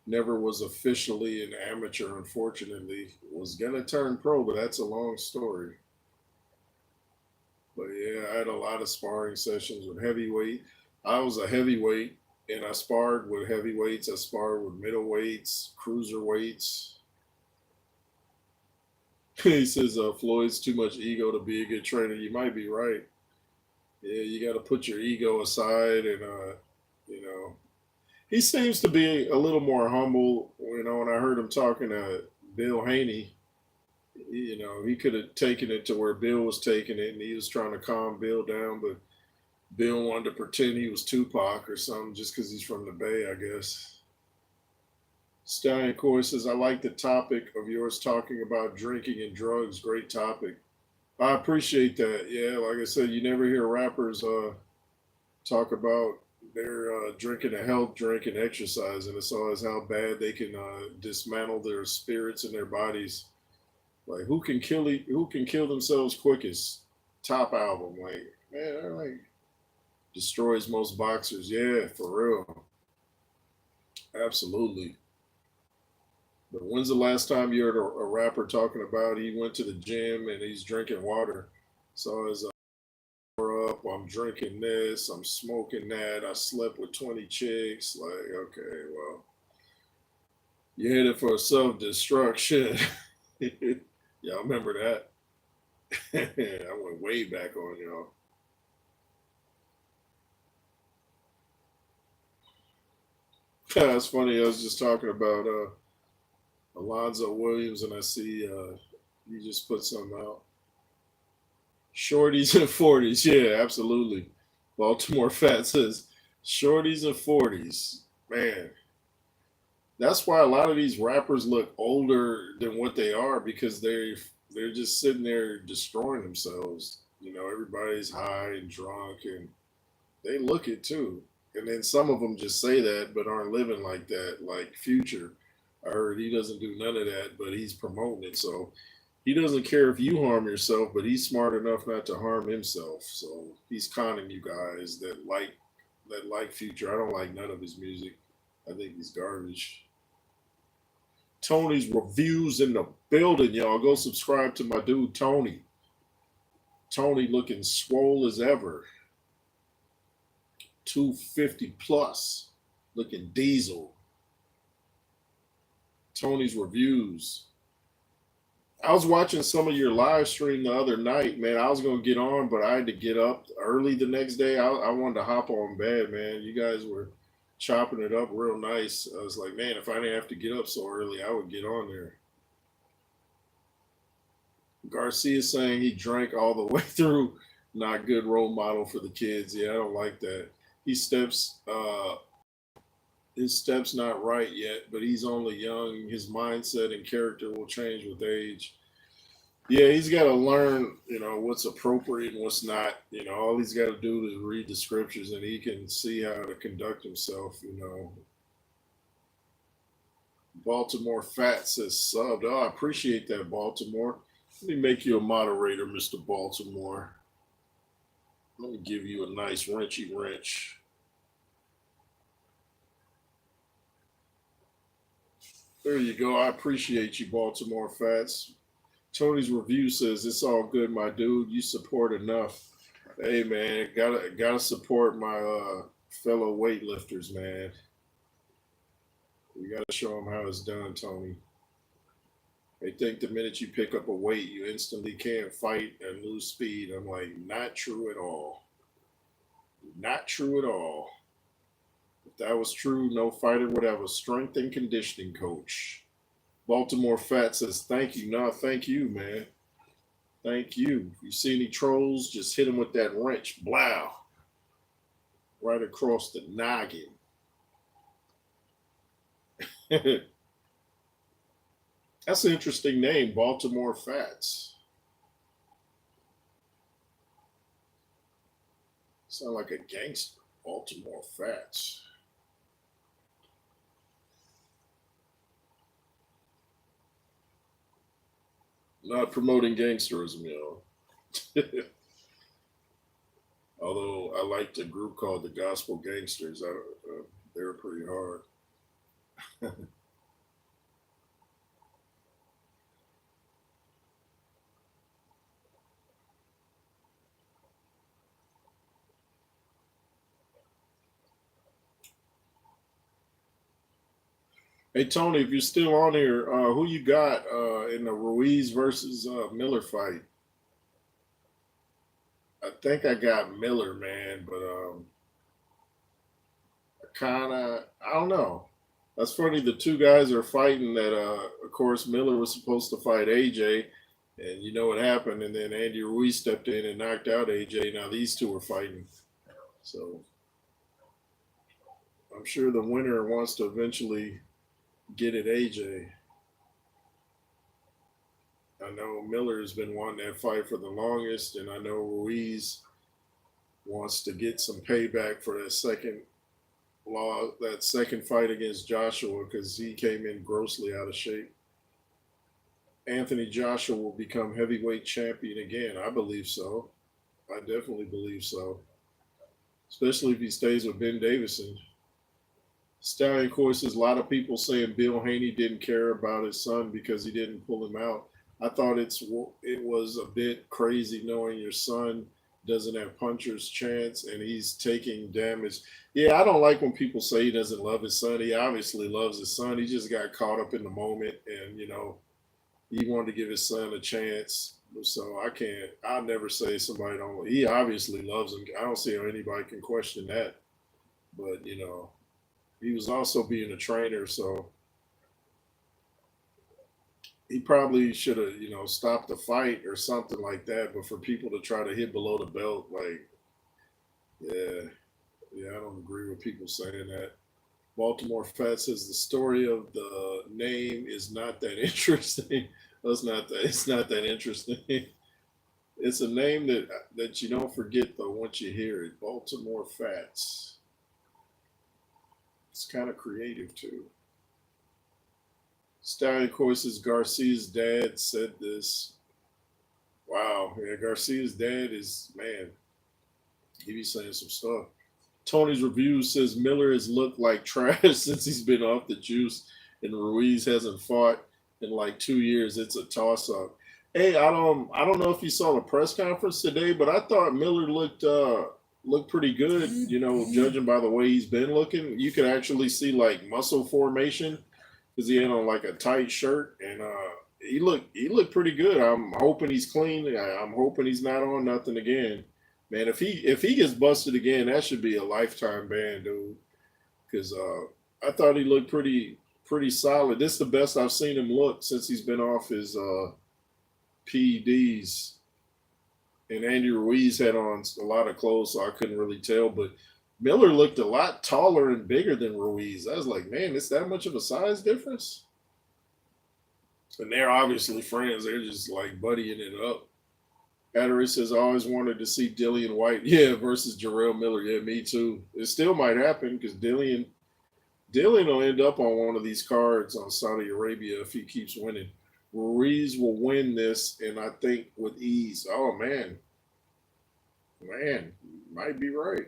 Never was officially an amateur, unfortunately. Was going to turn pro, but that's a long story. But yeah, I had a lot of sparring sessions with heavyweight. I was a heavyweight and I sparred with heavyweights. I sparred with middleweights, cruiserweights. He says Floyd's too much ego to be a good trainer. You might be right. Yeah, you got to put your ego aside, and you know, he seems to be a little more humble. When I heard him talking to Bill Haney, he could have taken it to where Bill was taking it, and he was trying to calm Bill down, but Bill wanted to pretend he was Tupac or something just because he's from the Bay, I guess. Stallion Coy says, I like the topic of yours talking about drinking and drugs. Great topic. I appreciate that. Yeah, like I said, you never hear rappers talk about their drinking a health drink and exercise, and it's always how bad they can dismantle their spirits and their bodies. Like who can kill themselves quickest? Top album, like man, they're like destroys most boxers. Yeah, for real, absolutely. But when's the last time you heard a rapper talking about he went to the gym and he's drinking water? So as up, I'm drinking this, I'm smoking that, I slept with 20 chicks. Like, okay, well, you hit it for self destruction. Y'all remember that? I went way back on y'all. It's funny. I was just talking about Alonzo Williams, and I see you just put something out. Shorties and 40s. Yeah, absolutely. Baltimore Fat says shorties and 40s. Man, that's why a lot of these rappers look older than what they are because they're just sitting there destroying themselves. Everybody's high and drunk and they look it too. And then some of them just say that but aren't living like that. Like Future, I heard he doesn't do none of that, but he's promoting it. So he doesn't care if you harm yourself, but he's smart enough not to harm himself. So he's conning you guys that like Future. I don't like none of his music. I think he's garbage. Tony's reviews in the building, y'all. Go subscribe to my dude Tony. Tony looking swole as ever. 250 plus. Looking diesel. Tony's reviews. I was watching some of your live stream the other night, man. I was gonna get on, but I had to get up early the next day. I wanted to hop on bed, man. You guys were chopping it up real nice. I was like, man, if I didn't have to get up so early, I would get on there. Garcia saying he drank all the way through. Not good role model for the kids. Yeah, I don't like that. He steps his steps not right yet, but he's only young. His mindset and character will change with age. Yeah, he's got to learn, what's appropriate and what's not. All he's got to do is read the scriptures and he can see how to conduct himself. Baltimore Fat says subbed. Oh, I appreciate that, Baltimore. Let me make you a moderator, Mr. Baltimore. Let me give you a nice wrenchy wrench. There you go. I appreciate you, Baltimore Fats. Tony's review says it's all good, my dude. You support enough. Hey man, gotta support my fellow weightlifters, man. We gotta show them how it's done, Tony. They think the minute you pick up a weight, you instantly can't fight and lose speed. I'm like, not true at all. Not true at all. If that was true, no fighter would have a strength and conditioning coach. Baltimore Fat says, thank you. No, thank you, man. Thank you. If you see any trolls, just hit them with that wrench. Blow. Right across the noggin. That's an interesting name, Baltimore Fats. Sound like a gangster. Baltimore Fats. Not promoting gangsterism, Although I liked a group called the Gospel Gangsters. They were pretty hard. Hey Tony, if you're still on here, who you got in the Ruiz versus Miller fight? I think I got Miller, man, but I don't know. That's funny. The two guys are fighting. That of course Miller was supposed to fight AJ, and you know what happened. And then Andy Ruiz stepped in and knocked out AJ. Now these two are fighting. So I'm sure the winner wants to eventually get at AJ. I know Miller has been wanting that fight for the longest, and I know Ruiz wants to get some payback for that second fight against Joshua because he came in grossly out of shape. Anthony Joshua will become heavyweight champion again. I believe so. I definitely believe so. Especially if he stays with Ben Davison. Stallion, of course, there's a lot of people saying Bill Haney didn't care about his son because he didn't pull him out. I thought it was a bit crazy knowing your son doesn't have puncher's chance and he's taking damage. Yeah, I don't like when people say he doesn't love his son. He obviously loves his son. He just got caught up in the moment and, he wanted to give his son a chance. So I'll never say somebody don't. He obviously loves him. I don't see how anybody can question that. But, he was also being a trainer. So he probably should have, stopped the fight or something like that. But for people to try to hit below the belt, like, yeah, I don't agree with people saying that. Baltimore Fat says the story of the name is not that interesting. It's not that interesting. It's a name that you don't forget though once you hear it. Baltimore Fats. It's kind of creative too. Stallion, of course, is Garcia's dad said this. Wow, yeah, Garcia's dad is man. He be saying some stuff. Tony's review says Miller has looked like trash since he's been off the juice, and Ruiz hasn't fought in like 2 years. It's a toss up. Hey, I don't know if you saw the press conference today, but I thought Miller looked pretty good. Judging by the way he's been looking, you could actually see like muscle formation because he had on like a tight shirt, and he looked pretty good. I'm hoping he's clean. I'm hoping he's not on nothing again. Man, if he gets busted again, that should be a lifetime ban, dude. Because I thought he looked pretty solid. This is the best I've seen him look since he's been off his PEDs. And Andy Ruiz had on a lot of clothes, so I couldn't really tell. But Miller looked a lot taller and bigger than Ruiz. I was like, man, it's that much of a size difference. And they're obviously friends. They're just like buddying it up. Battery says, I always wanted to see Dillian White, versus Jarrell Miller. Yeah, me too. It still might happen because Dillian will end up on one of these cards on Saudi Arabia if he keeps winning. Ruiz will win this, and I think with ease. Oh, man, might be right.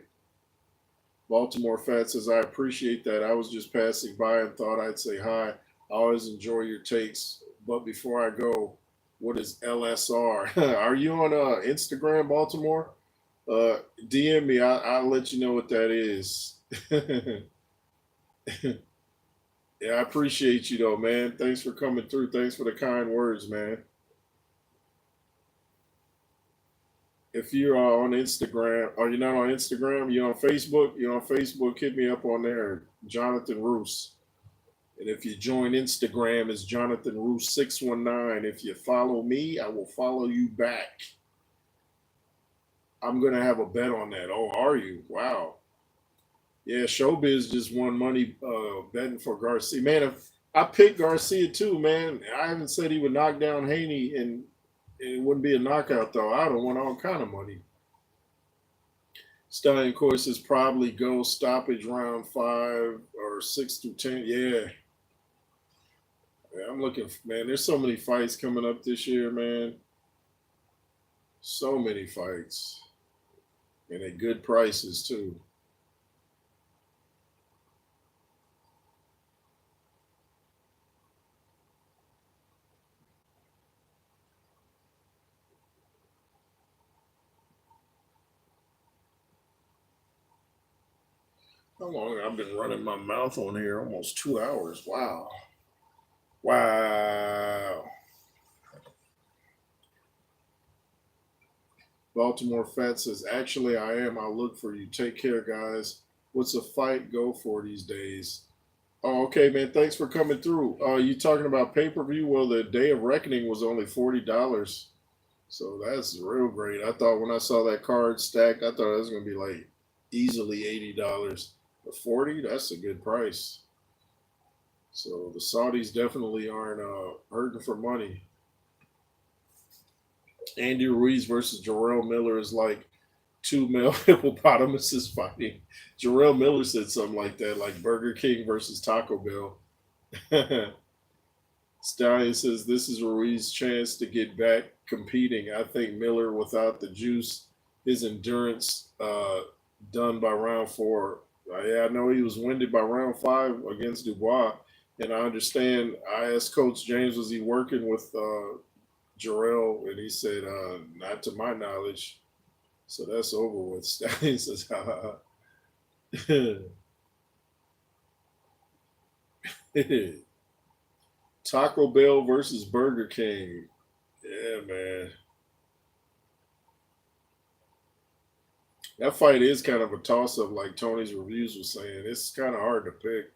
Baltimore Fat says, I appreciate that. I was just passing by and thought I'd say hi. I always enjoy your takes. But before I go, what is LSR? Are you on Instagram, Baltimore? DM me. I'll let you know what that is. Yeah, I appreciate you though, man. Thanks for coming through. Thanks for the kind words, man. If you're on Instagram, are you not on Instagram? You on Facebook? You on Facebook? Hit me up on there, Jonathan Roos. And if you join Instagram, it's Jonathan Roos 619. If you follow me, I will follow you back. I'm gonna have a bet on that. Oh, are you? Wow. Yeah, Showbiz just won money betting for Garcia. Man, if I picked Garcia too, man. I haven't said he would knock down Haney, and it wouldn't be a knockout though. I'd have won all kind of money. Stallion courses probably go stoppage round 5 or 6 through 10. Yeah. Yeah, I'm looking, man. There's so many fights coming up this year, man. So many fights, and at good prices too. How long I've been running my mouth on here? Almost 2 hours. Wow. Wow. Baltimore Fat says, actually, I am. I'll look for you. Take care, guys. What's a fight go for these days? Oh, okay, man. Thanks for coming through. You talking about pay per view? Well, the Day of Reckoning was only $40, so that's real great. I thought when I saw that card stacked, I thought it was gonna be like easily $80. But 40, that's a good price. So the Saudis definitely aren't hurting for money. Andy Ruiz versus Jarrell Miller is like two male hippopotamuses fighting. Jarrell Miller said something like that, like Burger King versus Taco Bell. Stallion says this is Ruiz's chance to get back competing. I think Miller, without the juice, his endurance done by round 4. Yeah, I know he was winded by round 5 against Dubois, and I understand. I asked Coach James, was he working with Jarrell, and he said, not to my knowledge. So that's over with. Stallion says, ha ha. Taco Bell versus Burger King. Yeah, man. That fight is kind of a toss up, like Tony's reviews was saying. It's kind of hard to pick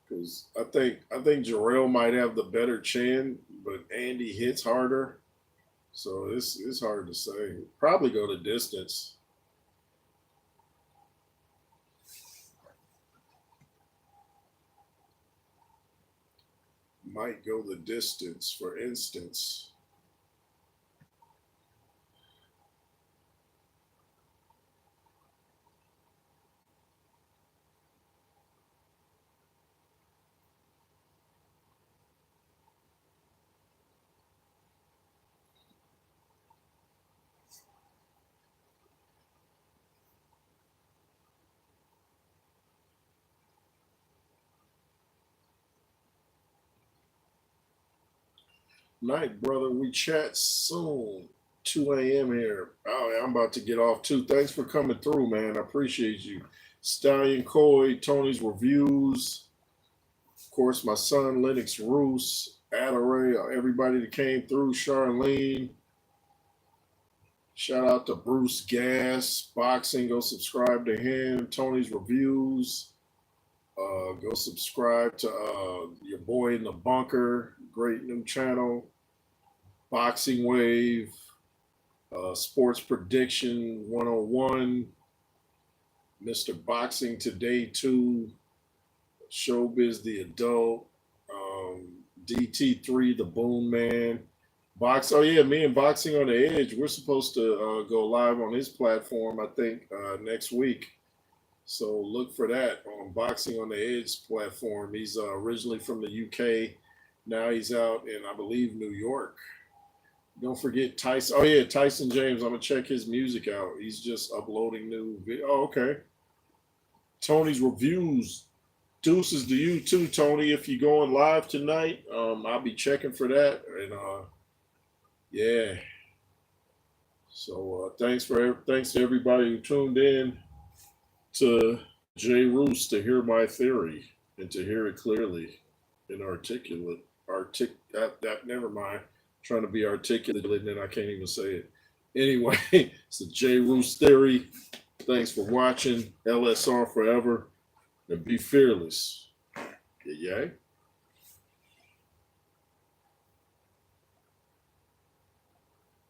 because I think Jarrell might have the better chin, but Andy hits harder, so it's hard to say. Probably go the distance. Might go the distance, for instance. Night, brother. We chat soon. 2 a.m. here. Oh, yeah, I'm about to get off too. Thanks for coming through, man. I appreciate you. Stallion Coy, Tony's reviews. Of course, my son Lennox Roos, Adore, everybody that came through, Charlene. Shout out to Bruce Gas, Boxing. Go subscribe to him. Tony's reviews. Go subscribe to your boy in the bunker. Great new channel. Boxing Wave. Sports Prediction 101. Mr. Boxing Today 2. Showbiz the Adult. DT3 the Boom Man. Oh yeah, me and Boxing on the Edge. We're supposed to go live on his platform, I think, next week. So look for that on Boxing on the Edge platform. He's originally from the UK. Now he's out in, I believe, New York. Don't forget Tyson. Oh yeah, Tyson James. I'm gonna check his music out. He's just uploading new video. Oh, okay. Tony's reviews. Deuces to you too, Tony. If you're going live tonight, I'll be checking for that. And yeah. So thanks to everybody who tuned in to Jay Roos to hear my theory and to hear it clearly and articulate. Never mind. Trying to be articulate and then I can't even say it. Anyway, it's the Jay Roos theory. Thanks for watching. LSR forever. and be fearless. Yeah.